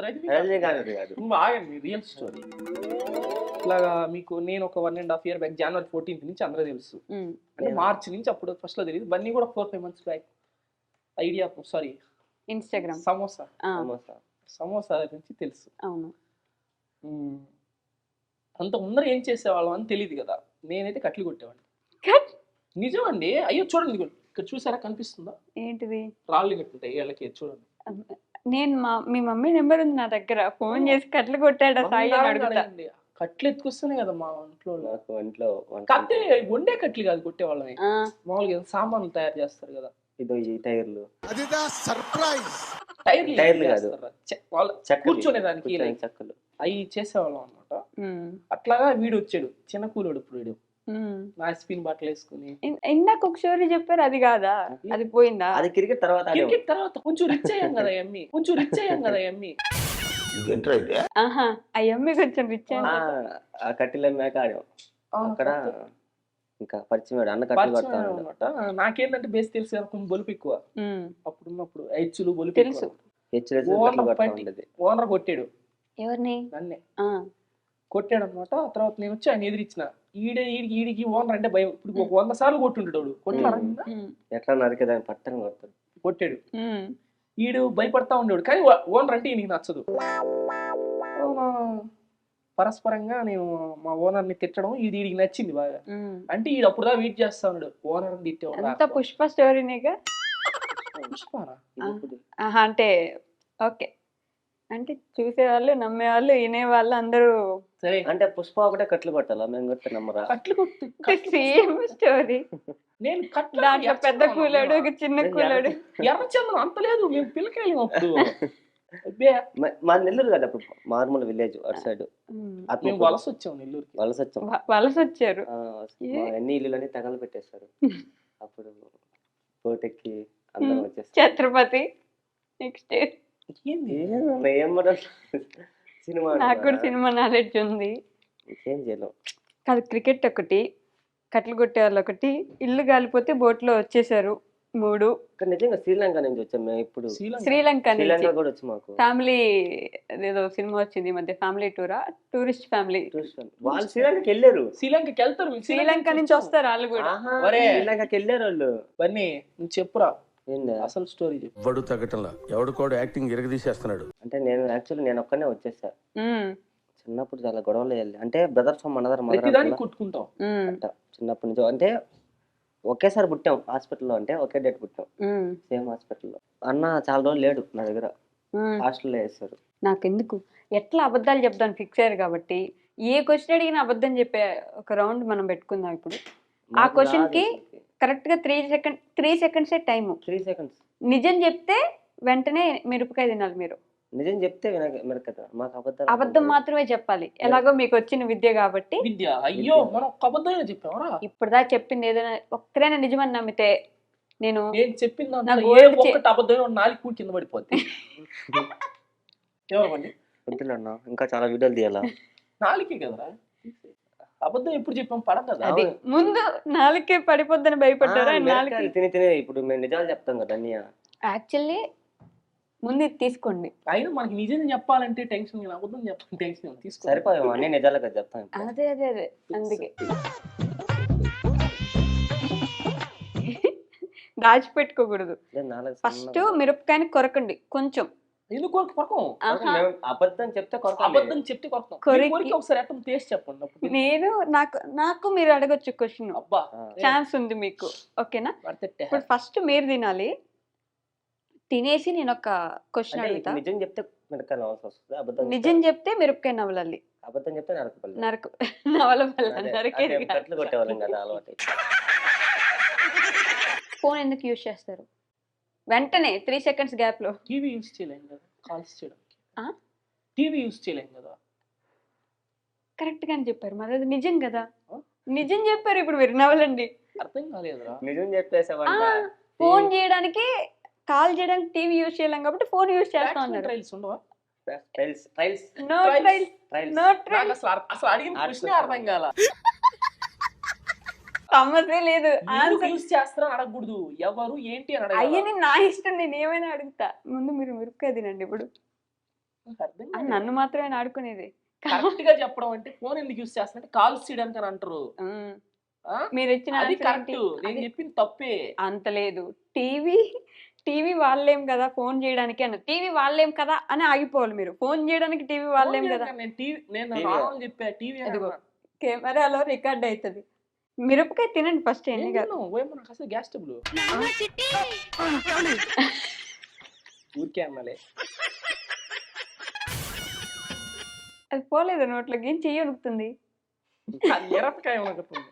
రజనీకాంత్ కాదు. ఆగండి రియల్ స్టోరీ. ఇట్లాగా మీకు నేను ఒక 1.5 year బ్యాక్ జనవరి 14th నుంచి అందరూ తెలుసు. ఉమ్, అంటే మార్చ్ నుంచి అప్పుడు ఫస్ట్ లో తెలియదు. బన్నీ కూడా 4-5 months back idea sorry Instagram. Samosa ఆ, సమోసా. సమోసా నుంచి తెలుసు. అవును. అంత ముందర ఏం చేసేవాళ్ళం అని తెలియదు కదా. నేనైతే కట్లు కొట్టేవాడిని. కట్. నిజం అండి. అయ్యో చూడండి ఇదిగో. ఇక్కడ చూసారా కనిపిస్తుందా? ఏంటిది? రాళ్ళు కట్టుంటాయి వీళ్ళకి చూడండి. నేను మీ మమ్మీ నెంబర్ ఉంది నా దగ్గర, ఫోన్ చేసి కట్లు కొట్టాడా సాయి అని అడుగుతా. అడగండి. కట్లు ఎత్తుకొస్తేనే కదా మా ఇంట్లో నాకు ఒంట్లో కత్తే వండే కట్లు కాదు కొట్టేవాళ్ళని. ఆ, మామూలుగా సామాన్లు తయారు చేస్తారు కదా. ఇదో ఈ టైర్లు టైర్లు కాదు. చేస్తారు. వాళ్ళు కూర్చోనేదానికి చెక్కలు అవి చేసేవాళ్ళం అనమాట. ఉమ్, అట్లాగా వీడు వచ్చాడు చిన్న కూలోడు. ఇప్పుడు వీడు ఉమ్. నా స్పిన్ బట్టలు వేసుకుని ఇందాక ఒక స్టోరీ చెప్పారు, అది కాదా? అది పోయిందా? అది క్రికెట్ తర్వాత ఆడేవాడు. క్రికెట్ తర్వాత కొంచెం రిచ్ అయ్యాం కదా ఎమ్మి. కొంచెం రిచ్ అయ్యాం కదా ఎమ్మి. ఆహా, ఆ ఎమ్మి కొంచెం రిచ్ ఆ, ఆ కట్టిల మేక ఆడాం అక్కడ. ఇంకా పరిచయం అన్న కట్టెలు కొడతా ఉన్నాడు. అనమాట. నాకేంటంటే బేస్ తెలుసు కదా, కొంచెం బొలుపు ఎక్కువ. అప్పుడు ఉన్నప్పుడు ఐచ్చులు బొలుపు తెలుసు. హెచ్చులేసి కట్టెలు కొడతా ఉండేది. ఓనర్ కొట్టాడు ఎవరిని? నన్నే ఆ, కొట్టాడు అనమాట. తర్వాత నేను వచ్చి ఆయన ఎదిరించిన. ఈడికి ఓనర్ అంటే భయం. ఇప్పుడు ఒక 100 సార్లు కొట్టుంటాడు. కొట్టాడు ఉమ్, ఎట్లా నరికేదాన్ని పట్టని కొడతాడు. కొట్టాడు. ఉమ్. ఈడు భయపడతా ఉండేవాడు. కానీ ఓనర్ అంటే ఈయనకి నచ్చదు. పరస్పరంగా నేను మా ఓనర్ని తిట్టడం ఇది ఈడికి నచ్చింది బాగా. ఉమ్. అంటే ఈడు అప్పుడు దాకా వెయిట్ చేస్తా ఉన్నాడు ఓనర్ని తిట్టేవాడు. అంత పుష్ప స్టోరీనేగా. పుష్పారా? ఆహా, అంటే ఓకే, అంటే చూసేవాళ్ళు, నమ్మేవాళ్ళు, వినేవాళ్ళు అందరూ సరే అంటే పుష్ప ఒకటే కట్లు కొట్టాలా, మేము కొట్టే నమ్మరా? కట్లు కొట్టు. Same story. నేను కట్లు దాంట్లో పెద్ద కూలాడు, ఒక చిన్న కూలాడు. ఎర్రచందనం అంత లేదు. మేము పిల్లకాయలు అప్పుడు. అబ్బే, మా నెల్లూరు కదా అప్పుడు, మార్మూల విలేజ్ అటు సైడ్. ఉమ్. మేము వలస వచ్చాం నెల్లూరుకి. వలస వచ్చాం. వలస వచ్చారు. మా ఎన్ని ఇల్లులని తగలు పెట్టేస్తారు. అప్పుడు పోటెక్కి అందరం వచ్చేస్తారు. ఛత్రపతి నెక్స్ట్. ఏంది? సినిమా నాకు కూడా సినిమా నాలెడ్జ్ ఉంది. ఏం చేయలేం. కాదు, క్రికెట్ ఒకటి, కట్లు కొట్టే వాళ్ళు ఒకటి, ఇల్లు కాలిపోతే బోట్లో వచ్చేసారు 3. కానీ నిజంగా శ్రీలంక నుంచి వచ్చాం మేము. ఇప్పుడు శ్రీలంక శ్రీలంక నుంచి కూడా వచ్చి మాకు ఫ్యామిలీ ఏదో సినిమా వచ్చింది ఈ మధ్య, ఫ్యామిలీ టూరా, టూరిస్ట్ ఫ్యామిలీ. వాళ్ళు శ్రీలంకకి వెళ్ళారు. శ్రీలంకకి వెళ్తారు. మీకు శ్రీలంక నుంచి వస్తారు వాళ్ళు కూడా. ఆహా, ఒరే. శ్రీలంకకి వెళ్ళారు వాళ్ళు. బన్నీ నువ్వు చెప్పురా ఏంది? అసలు స్టోరీ చెప్పు. వడు తగ్గటంలా ఎవడు కూడా యాక్టింగ్ ఇరగదీసేస్తున్నాడు. అంటే నేను ఒక్కనే వచ్చేసా. ఉమ్, చిన్నప్పుడు చాలా గొడవలు అయ్యాలి. అంటే బ్రదర్స్ ఫ్రమ్ అనదర్ ప్రతిదానికి మదర్. కొట్టుకుంటాం. ఉమ్, చిన్నప్పటి నుంచి అంటే ఒకేసారి పుట్టాం హాస్పిటల్లో. అంటే ఒకే డేట్ పుట్టాం, ఉమ్, సేమ్ హాస్పిటల్లో. అన్న చాలా రోజులు లేడు నా దగ్గర, ఉమ్. హాస్టల్లో వేస్తారు. నాకెందుకు, ఎట్లా అబద్ధాలు చెప్తాను ఫిక్స్ అయ్యారు కాబట్టి, ఏ క్వశ్చన్ అడిగినా అబద్ధం చెప్పే ఒక రౌండ్ మనం పెట్టుకుందాం ఇప్పుడు. ఆ నాకు క్వశ్చన్ కి రాదు అసలుకి. కరెక్ట్ గా 3 సెకండ్సే టైము. 3 seconds. నిజం చెప్తే వెంటనే మిరపకాయ తినాలి మీరు. నిజం చెప్తే కదా మాకు అబద్ధాలు అబద్ధం మాత్రమే చెప్పాలి. ఎలాగో మీకు వచ్చిన విద్య కాబట్టి. విద్య అయ్యో మనం ఒక అబద్ధమే చెప్పామరా. ఇప్పుడుదా చెప్పింది ఏదైనా ఒక్కరైనా నిజమని నమ్మితే నేను నేను చెప్పిన నా దాంట్లో gold ఏ ఒక్కటి అబద్ధమైన 4 కూడి కింద పడిపోద్ది. ఎవరమండి? వద్దులన్నా, ఇంకా చాలా వీడియోలు తీయాలా. 4కే కదరా. అబద్ధం ఎప్పుడు చెప్పాం పడం కదా. అది ముందు 4కే పడిపోద్దని భయపడ్డారా? 4 తిని తిని ఇప్పుడు మేము నిజాలు చెప్తాం కదా అన్నయ్య. యాక్చువల్లీ ముందు ఇది తీసుకోండి. అయినా మనకి నిజం చెప్పాలంటే టెన్షన్, అబద్ధం చెప్పాలంటే టెన్షన్. తీసుకో సరిపోయాము, అన్ని నిజాలు కదా చెప్తాం ఇప్పుడు. అదే అందుకే దాచిపెట్టుకోకూడదు. నాలుగు ఫస్ట్ మిరపకాయని కొరకండి కొంచెం, ఎందుకు కొరకం? ఆహా. మేము అబద్ధం చెప్తే కొరకాలి. అబద్ధం చెప్తే కొరకం. కొరికి- మీ కోరిక ఒకసారి అర్థం చేసి చెప్పండి అప్పుడు. నేను నాకు మీరు అడగొచ్చు క్వశ్చన్, అబ్బా ఛాన్స్ ఉంది మీకు. ఓకేనా? పడితే ఇప్పుడు ఫస్ట్ మీరు తినాలి, తినేసి నేను ఒక క్వశ్చన్ అంటే అడుగుతా. నిజం చెప్తే మిరకాయ నవ్వాల్సి వస్తుంది, అబద్ధం నిజం చెప్తే మిరపకాయ నవలాలి, అబద్ధం చెప్తే నరకపల్లి. నరకు నవలపల్ల అదే, నరికేది అంటే కాదు. కట్లు కొట్టేవాళ్ళం కదా అలవాటు. ఫోన్ ఎందుకు యూజ్ చేస్తారు వెంటనే 3 seconds గ్యాప్ లో? టీవీ యూజ్ చేయలేం కదా కాల్స్ చేయడానికి. ఆ? టీవీ యూజ్ చేయలేం కదా. కరెక్ట్ గానే చెప్పారు, మరి అది నిజం కదా. ఆ? నిజం చెప్పారు, ఇప్పుడు మీరు నవలండి. అర్థం కాలేదురా. నిజం చెప్పేసావంట. ఫోన్ చేయడానికి, కాల్ చేయడానికి టీవీ యూజ్ చేయలేం కాబట్టి ఫోన్ యూజ్ చేస్తా ఉన్నారు. ట్రైల్స్ ఉండవా? Trials no Trials. Trials, trials no నాకు ట్రైల్స్. అసలు అడిగిన క్వశ్చనే అర్థం కాల. సమస్య లేదు. ఎందుకు యూజ్ చేస్తారని అడగకూడదు, ఎవరు ఏంటి అని అడగాలి. అయ్యని నా ఇష్టం, నేను ఏమైనా అడుగుతా. ముందు మీరు మిరపకాయ తినండి. ఇప్పుడు నాకు అర్థం ఆ, నన్ను మాత్రమే ఆడుకునేది. కరెక్ట్ గా చెప్పడం అంటే ఫోన్ ఎందుకు యూజ్ చేస్తారంటే కాల్స్ చేయడానికి అని అంటారు. ఉమ్. ఆ? మీరు ఇచ్చిన అది answer కరెక్ట్. ఏంటి? నేను అది చెప్పింది తప్పే. అంత లేదు. టీవీ వాళ్ళేం కదా ఫోన్ చేయడానికి అన్న, టీవీ వాళ్ళేం కదా అని ఆగిపోవాలి మీరు. ఫోన్ చేయడానికి టీవీ వాళ్ళేం కదా. నేను TV. నార్మల్ చెప్పా టీవీ. అదిగో. కెమెరాలో రికార్డ్ అవుతుంది. మిరపకాయ తినండి ఫస్ట్. ఎన్ని కాదు. నాకు అసలు గ్యాస్ ట్రబుల్ ఊరికే అన్నలే. అది పోలేదు నోట్లోకి, ఏం చెయ్యి వణుకుతుంది. అది మిరపకాయ ఉనకుతుంది.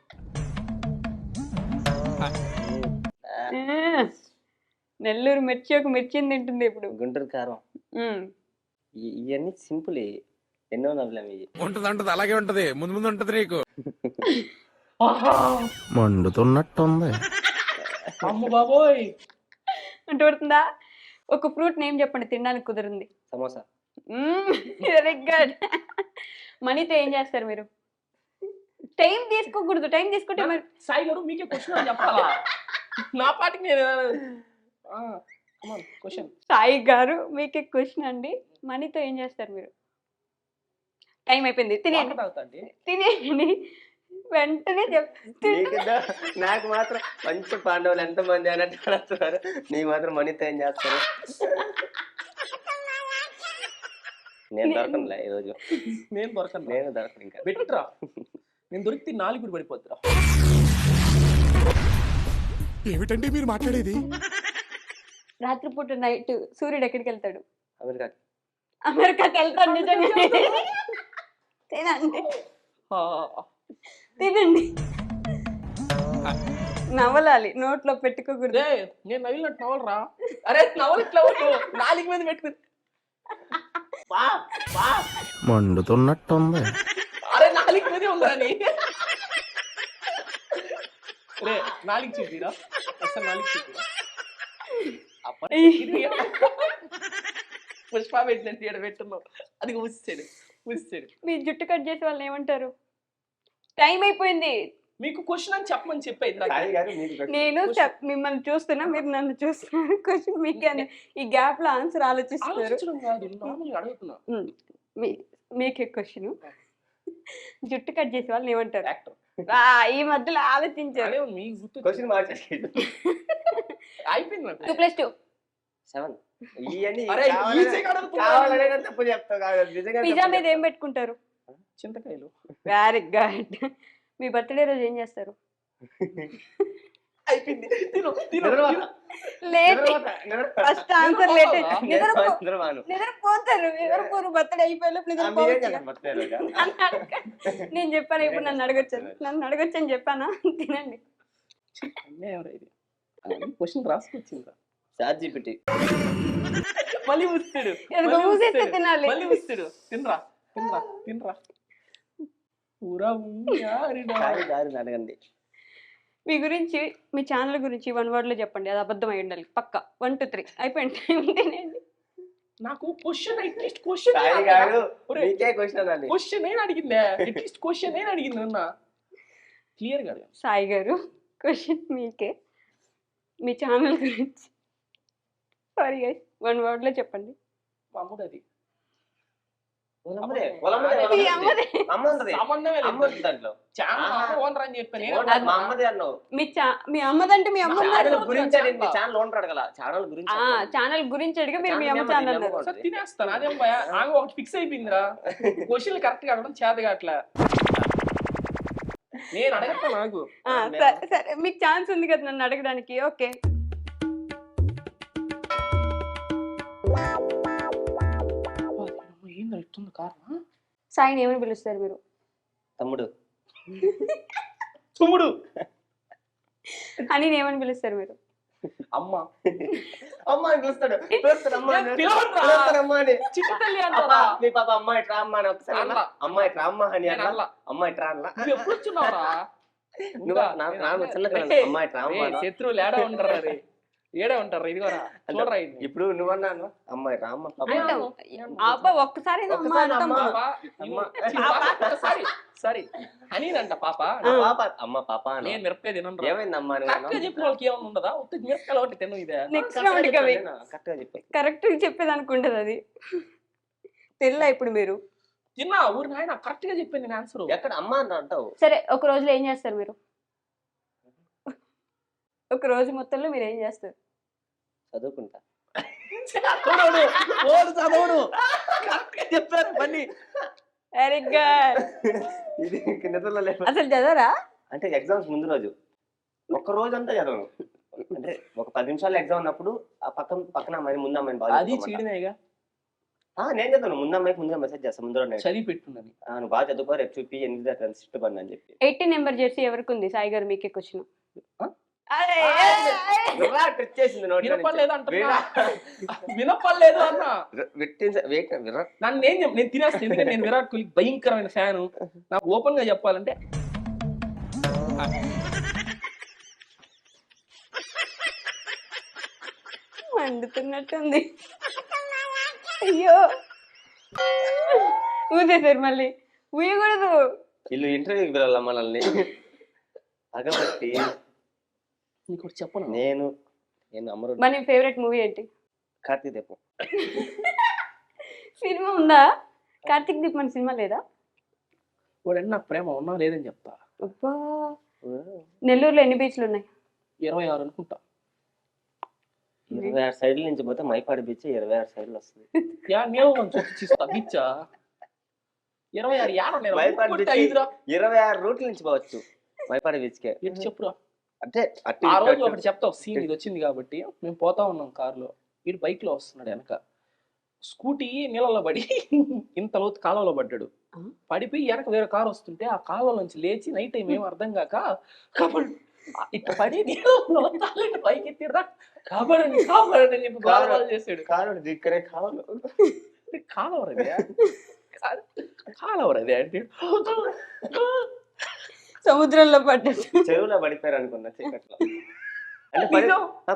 నెల్లూరు మిర్చి ఒక మిర్చిని తింటుంది ఇప్పుడు. గుంటూరు కారం. ఉమ్. ఇవన్నీ సింపుల్, ఎన్నో నవ్వులేము ఇవి. ఉంటది అలాగే ఉంటది, ముందు ముందు ఉంటది నీకు. ఆహా! మండుతున్నట్టుంది. అమ్మ బాబోయ్. ఉంటుందా? ఒక ఫ్రూట్ నేమ్ చెప్పండి, తినడానికి కుదిరింది. సమోసా. Very good. మనీతో ఏం చేస్తారు మీరు? టైం తీసుకోకూడదు, టైం తీసుకుంటే మరి. సాయి గారు మీకే క్వశ్చన్ చెప్పాలా? నా పాటికి నేను క్వశ్చన్. సాయి గారు మీకే క్వశ్చన్ అండి. మనీతో ఏం చేస్తారు మీరు? టైం అయిపోయింది, తినేయండి. తాగుతాండి. తినేయండి వెంటనే నాకు మాత్రం మంచి పాండవులు ఎంతమంది అన్నట్టు అడుగుతున్నారు. నీ మాత్రం మనీతో ఏం చేస్తారు? నేను దొరకనులే ఈరోజు. నేను దొరకను. నేను దొరకను ఇంకా. బెట్రా. నేను దొరికితే 4 కూడా పడిపోతురా. ఏమిటండి మీరు మాట్లాడేది? రాత్రిపూట నైట్ సూర్యుడు ఎక్కడికి వెళ్తాడు? అమెరికాకి. అమెరికాకి వెళ్తాడు. నిజంగా తినండి, తినండి. నవలాలి, నోట్లో పెట్టుకోకూడదు. నేను నవ్వినట్టు నవలరా. అరే నవలు ఇట్లా 4 మీద పెట్టుకుని. మండుతున్నట్టుంది. అరే 4 మీదే ఉందని. రే 4 చూపిరా. అసలు 4 చూపిరా. పుష్ప పెట్టినట్టు ఇక్కడ పెట్టున్నావు. అది ఊసాడు. మీ జుట్టు కట్ చేసే వాళ్ళని ఏమంటారు? టైం అయిపోయింది. మీకు క్వశ్చన్ అని చెప్పమని చెప్పేది. సాయి గారు మీకు పెట్టు. నేను మిమ్మల్ని చూస్తున్నా, మీరు నన్ను చూస్తున్నారు. క్వశ్చన్ మీకే. ఈ గ్యాప్ లో ఆన్సర్ ఆలోచిస్తున్నారు. ఆలోచించడం కాదు, నార్మల్గా అడుగుతున్నా. మీకే క్వశ్చన్. జుట్టు కట్ చేసే వాళ్ళని ఏమంటారు? యాక్టర్. ఈ మధ్యలో ఆలోచించారు. అదే మీకు గుర్తు క్వశ్చన్ మార్చేసి అయిపోయింది నాకు. 2+2 7. ఇవన్నీ అరే, ఈజీగా అడుగుతున్నా. కావాలనే తప్పు చెప్తావు కాదు, నిజంగా పిజ్జా తప్పు మీద ఏం చెప్తావు. పెట్టుకుంటారు? చింతకాయలు. Very good. మీ బర్త్డే రోజు ఏం చేస్తారు? అయిపోయింది. నిద్రపోతా. లేట్. నిద్రపోతా. నిద్రపోతా. First answer late. నిద్రపోను. నిద్రపోతారు. నిద్రపోరు. బర్త్డే అయిపోయి మీరేం నిద్రపోవచ్చు. చేస్తారు బర్త్డే రోజా? నేను చెప్పాను, ఇప్పుడు నన్ను అడగొచ్చని చెప్పానా? తినండి. క్వశ్చన్ రాసుకొచ్చిందా? ChatGPT. మళ్ళీ ఊస్తాడు. ఎందుకు ఊసేస్తే తినాలి? మళ్ళీ ఊస్తాడు. తినరా. పూరా సాయి గారిని అడగండి. మీ గురించి, మీ ఛానల్ గురించి 1 word లో చెప్పండి. అది అబద్ధం అయి ఉండాలి పక్క. 1 2 3 అయిపోయింది. తినండి. నాకు క్వశ్చన్ అట్లీస్ట్ క్వశ్చన్ సాయి గారు మీకే క్వశ్చన్ అనండి. క్వశ్చన్ నేను అడిగిందే. అట్లీస్ట్ క్వశ్చన్ నేను అడిగింది అన్న క్లియర్ గా. సాయి గారు క్వశ్చన్ మీకే. మీ ఛానల్ గురించి సారీ గైస్ 1 word లో చెప్పండి. మా అమ్మది అది. వాళ్ళమ్మదే, ఈ అమ్మదే. అమ్మ ఉంటది. సంబంధమే అమ్మ లేదు ఉంది దాంట్లో. ఛానల్ ఓనర్ అని చెప్పాను నేను. ఓనర్ మా అమ్మదే అన్నావు. మీ అమ్మదంటే మీ అమ్మ ఛానల్ ఛానల్ గురించి అడిగింది, ఛానల్ ఓనర్ అడగల, ఛానల్ గురించి చెప్పాలి. ఛానల్ గురించి అడిగి మీరు మీ ఛానల్ అమ్మ ఏమో ఛానల్ దీన్ని అన్నారు. సార్ తినేస్తాను అదేం భయ ఆమె ఒకటి ఫిక్స్ అయిపోయిందిరా క్వశ్చన్లు కరెక్ట్ గా అడగడం చేతగా అట్లా నేను అడగట్లా నాకు సరే మీకు ఛాన్స్ ఉంది కదా నన్ను అడగడానికి. ఓకే, ఏందో ఇస్తుంది కారణం సాయిని ఏమని పిలుస్తారు మీరు? తమ్ముడు. తుమ్ముడు అని ఏమని పిలుస్తారు మీరు? అమ్మ అమ్మ అని పిలుస్తాడు, పిలుస్తాడు అమ్మ అని. పిలవనురా. పిలుస్తాడు అమ్మ అని. చిట్టి తల్లి అబ్బా, అంటారా మీ పాప అమ్మ ఇట్రా అమ్మ అని ఒకసారి అన్నా. అన్నా. అమ్మ ఇట్రా అమ్మ అని నేను అన్నా. అన్నా. అమ్మ ఇట్రా అన్నా. నువ్వు ఎప్పుడు వచ్చున్నావురా నువ్వు నాకు రాను, చిన్నగా అమ్మ ఇట్రా అమ్మ అన్నా. శత్రువులు ఏడా ఉంటారా రే ఏడా ఉంటారా ఇదిగోరా చూడరా ఇది ఇప్పుడు నువ్వన్నాను అమ్మ ఇట్రా అమ్మ పాప. అంటాం. అబ్బా ఒక్కసారి అమ్మ ఒక్కసారి అంటాం. అమ్మ. పాప సారీ హనీనంట పాప పాప అమ్మ పాప అన్నా. నేను మిరపకాయ తినను ఏమైంది అమ్మ అని కరెక్ట్ గా చెప్పిన వాళ్ళకి ఏమైనా ఉండదా ఉత్త మిరపకాయలు ఒకటి తిను ఇదే నెక్స్ట్ రౌండ్ కి అవి కరెక్ట్ గా చెప్పు. కరెక్ట్ చెప్పేదానికి ఉండదు అది. తెల్లా ఇప్పుడు మీరు? తిన్నా ఊరి నాయన కరెక్ట్ గా చెప్పాను నేను ఆన్సర్ ఎక్కడ అమ్మ అని అంటావు? సరే ఒక రోజులో ఏం చేస్తారు మీరు? ఒక రోజు మొత్తంలో మీరు ఏం చేస్తారు? చదువుకుంటా. చదవడు కరెక్ట్ గా చెప్పారు పని వెరీ గుడ్. ఇది నిద్రలో లేదు. అసలు చదవరా? అంటే ఎగ్జామ్స్ ముందు రోజు ఒక్క రోజు అంతా చదవను. అంటే ఒక 10 నిమిషాలు ఎగ్జామ్ ఉన్నప్పుడు ఆ పక్కన అమ్మాయిని ముందు అమ్మాయిని బాగా అది చదువుకోమన్నా. చీడినాయిగా నేను చదువును, ముందు అమ్మాయికి ముందుగా మెసేజ్ చేస్తాను ముందు రోజు చదివి పెట్టున్నది నువ్వు బాగా చదువుకో, రేపు చూపి 8 ఇష్టపడిన అని చెప్పి. 18 నెంబర్ జెర్సీ ఎవరికి ఉంది? సాయి గారు మీకే క్వశ్చన్. విరాట్ వచ్చేసింది నోట్లో నుంచి. వినపడలేదు అంటున్నా విరాట్ వినపడలేదు అన్న విరాట్ నన్ను నేను తినేస్తాను ఎందుకంటే నేను విరాట్ కోహ్లీ భయంకరమైన ఫ్యాన్. నాకు ఓపెన్ గా చెప్పాలంటే మండుతున్నట్టుంది. అయ్యో ఊదేశారు మళ్ళీ. ఊయకూడదు. వీళ్ళు ఇంటర్వ్యూకి పిలవాల మనల్ని. అగబట్టి నీకు చెప్పను నేను అమరుడు. మరి ఫేవరెట్ మూవీ ఏంటి? కార్తీక్ దీపం. సినిమా ఉందా? కార్తీక్ దీపం సినిమా లేదా? వాడు నాకు ప్రేమ ఉన్నా లేదని చెప్తా. అబ్బా, నెల్లూరులో ఎన్ని బీచ్లు ఉన్నాయి? 26 అనుకుంటా. 26 సైడ్ల నుంచి పోతే మైపాడు బీచ్ 26 సైడ్లు వస్తుంది. నేను చూపిస్తా బీచా 26 యాడ నేను మైపాడు ఒక్కొక్కటి బీచ్ 5 రా. 26 రూట్ల నుంచి పోవచ్చు మైపాడు బీచ్ కే. ఎటు చెప్పురా అంటే అటు ఆ ఇటు రోజు అటు. ఒకటి చెప్తా సీన్ ఇది వచ్చింది కాబట్టి మేము పోతా ఉన్నాం కారులో వీడు బైక్ లో వస్తున్నాడు వెనక స్కూటీ నీళ్ళలో పడి ఇంత లోతు కాలువలో పడ్డాడు. పడిపోయి వెనక వేరే కారు వస్తుంటే ఆ కాలువ నుంచి లేచి నైట్ టైం ఏం అర్థం కాక కబడి ఇట్లా పడి నీళ్ళలో కాలు పైకి ఎత్తిరా కాపాడండి కాపాడండి అని చెప్పి గోలగోల చేసాడు. కారు దిక్కరే కావాలి. కాలవరదే కాలవరదే అంటే సముద్రంలో పడ్డాడు. చెరువులో పడిపోయారు అనుకున్నా చీకట్లో. అంటే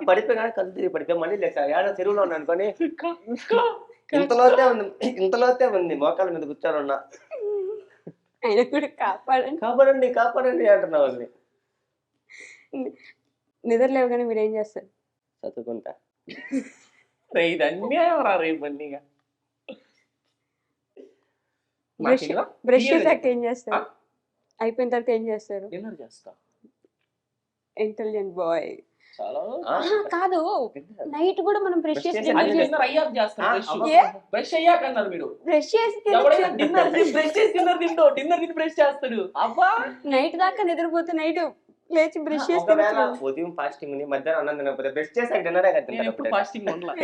పడిపోయి కళ్ళు తిరిగి పడిపోయి మళ్ళీ లేక ఏడ చెరువులో ఉన్నా అనుకోని ఇంతలోతే ఉంది మోకాల మీద కూర్చొని ఉన్నా. ఆయన కూడా కాపాడండి కాపాడండి కాపాడండి అంటున్నా వాళ్ళని. నిద్ర లేవగానే మీరు ఏం చేస్తారు? చదువుకుంటా. ఇది అన్యాయం రా రేపు అన్నీగా బ్రష్ చేసాక ఏం చేస్తారు? అయిపోయిన తర్వాత ఏం చేస్తారు? డిన్నర్ చేస్తా. Intelligent boy. చాలా కాదు, నైట్ కూడా మనం బ్రష్ చేసి అది డిన్నర్ అయ్యాక చేస్తాను. ఏ? బ్రష్ అయ్యాక అన్నారు మీరు. బ్రష్ చేసి ఎవడైనా డిన్నర్ బ్రష్ చేసి డిన్నర్ తిని బ్రష్ చేస్తాడు. అబ్బా నైట్ దాకా నిద్రపోతే నైట్ లేచి బ్రష్ చేసి ఒకవేళ ఉదయం ఫాస్టింగ్ ఉంది మధ్యాహ్నం అన్నం తినకపోతే బ్రష్ చేసాక డిన్నరే నేను ఎప్పుడు ఫాస్టింగ్ ఉండలా.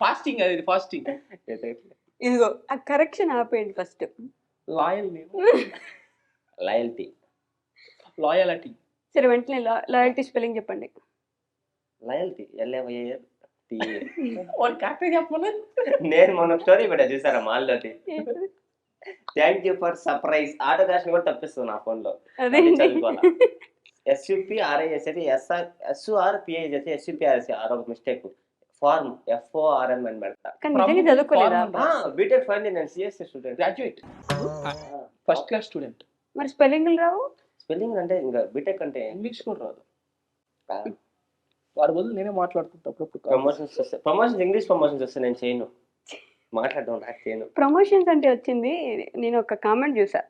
ఫాస్టింగ్ అది ఫాస్టింగ్. ఇదిగో ఆ కరెక్షన్ ఆపేయండి ఫస్ట్. లాయల్ నేను లాయల్టీ లాయలిటీ. సరే వెంటనే లాయల్టీ స్పెల్లింగ్ చెప్పండి. Loyalty LAYLT. వాడు కరెక్ట్ చెప్పమని నేను మొన్న స్టోరీ పెట్టా చూసారా మాల్లోది. Thank you for surprise. Auto క్యాషన్ కూడా తప్పిస్తుంది నా ఫోన్ లో. అదేంటి? SUPRAS SUPRS ఒక మిస్టేక్. ఫార్మ్ FORM అని పెడతా. కానీ నిజంగా చదువుకోలేదా? బీటెక్ ఫైనల్ నేను CSC student. Graduate first class student. మరి స్పెల్లింగ్లు రావు? స్పెల్లింగ్ అంటే ఇంకా బీటెక్ అంటే ఇంగ్లీష్ కూడా రాదు. వాడి బదులు నేనే మాట్లాడుతుంటా అప్పుడప్పుడు. ప్రమోషన్స్ ఇంగ్లీష్ ప్రమోషన్స్ వస్తే నేను చేయను. మాట్లాడడం నాకు చేయను. ప్రమోషన్స్ అంటే వచ్చింది. నేను ఒక కామెంట్ చూసా.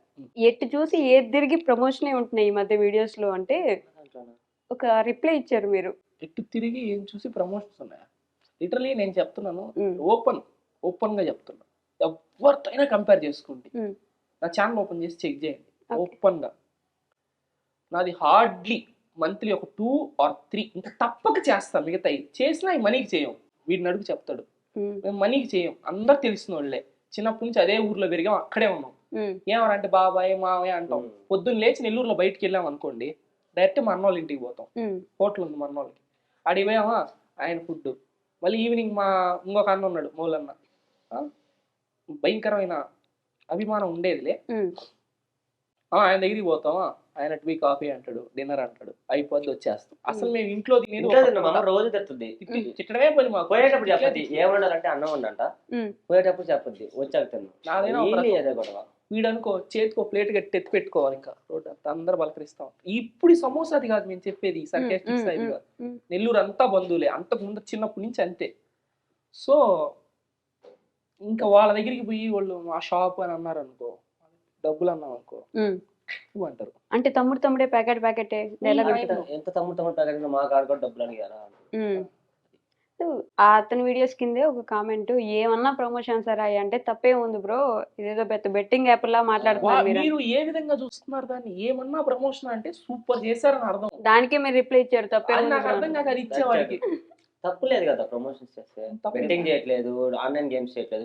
ఎటు చూసి ఏది తిరిగి ప్రమోషనే ఉంటున్నాయి ఈ మధ్య వీడియోస్‌లో అంటే ఒక రిప్లై ఇచ్చారు మీరు. ఎటు తిరిగి ఏం చూసి ప్రమోషన్స్ ఉన్నాయా? లిటరలీ నేను చెప్తున్నాను, హ్మ్. ఓపెన్‌గా చెప్తున్నా. ఎవరితోనైనా కంపేర్ చేసుకోండి. హ్మ్. నా ఛానల్ ఓపెన్ చేసి చెక్ చేయండి. ఓకే. ఓపెన్‌గా. నాది హార్డ్లీ మంత్లీ ఒక 2 ఆర్ 3 ఇంకా తప్పక చేస్తా మిగతాయి. చేసినా అయి మనీకి చేయం. వీడిని అడుగు చెప్తాడు. హ్మ్. మేము మనీకి చేయం. అందరూ తెలిసినోళ్ళే. చిన్నప్పటి నుంచి అదే ఊర్లో పెరిగాం, అక్కడే ఉన్నాం. హ్మ్. ఏమరా అంటే బాబాయ్, మావయ్య అంటాం. పొద్దున్న లేచి నెల్లూరులో బయటికి వెళ్ళాం అనుకోండి, డైరెక్ట్ మా అన్నోళ్ళ ఇంటికి పోతాం. హ్మ్. హోటల్ ఉంది మా అన్నోళ్ళకి. ఆడికి పోయామా ఆయన ఫుడ్. మళ్ళీ ఈవినింగ్ మా ఇంకొక అన్న ఉన్నాడు మూలన్న. భయంకరమైన అభిమానం ఉండేదిలే. హ్మ్. ఆయన దగ్గరికి పోతామా, ఆయన టీ కాఫీ అంటాడు, డిన్నర్ అంటాడు, అయిపోద్ది వచ్చేస్తాం. అసలు మేము ఇంట్లో తినేది ఇంట్లో ఒక తిన్న మా అమ్మ పూట. రోజు తెస్తుంది. తిట్టడమే పని మాకు. పోయేటప్పుడు చెప్పద్ది ఏమన్నారంటే అన్నం ఉండంట, హ్మ్. పోయేటప్పుడు చెప్పద్ది వచ్చాక తిన్నాం. నాదైనా ఒక డైలీ రకం. అదే గొడవ. వీడనుకో చేతికి ప్లేట్ కట్టి ఎత్తి పెట్టుకోవాలి, ఇంకా రోడ్ అంతా అందరూ పలకరిస్తాం. ఇప్పుడు ఈ సమోసాది కాదు మేము చెప్పేది, సర్కాస్టిక్స్ అది కాదు. హ్మ్. నెల్లూరు అంతా బంధువులే, అంతకు ముందు చిన్నప్పటి నుంచి అంతే. సో ఇంకా వాళ్ళ దగ్గరికి పోయి వాళ్ళు మా షాప్ అని అన్నారు అనుకో, డబ్బులు అన్నాం అనుకో హ్మ్. అంటారు. అంటే తమ్ముడే ప్యాకెటే డైలాగ్ ఉంటదా? ఎంత తమ్ముడు ప్యాకెట్ మా కాడ కూడా డబ్బులు అడిగారా. హ్మ్. సో, అతని వీడియోస్ కిందే ఒక కామెంట్ ఏమన్నా ప్రమోషన్స్ రాయి అంటే తప్పేముంది బ్రో, ఇదేదో పెద్ద బెట్టింగ్ యాప్‌లా మాట్లాడుతున్నారు మీరు. మీరు ఏ విధంగా చూస్తున్నారు దాన్ని? ఏమన్నా ప్రమోషన్ అంటే సూపర్ చేశారని అర్థం. దానికే మీరు రిప్లై ఇచ్చారు అది తప్పేముంది నాకు బ్రో అర్థం అని. కాక అది ఇచ్చేవాడికి. తప్పులేదు కదా ప్రమోషన్స్ చేస్తే. తప్పు బెట్టింగ్ చేయట్లేదు, ఆన్లైన్ గేమ్స్ చేయట్లేదు,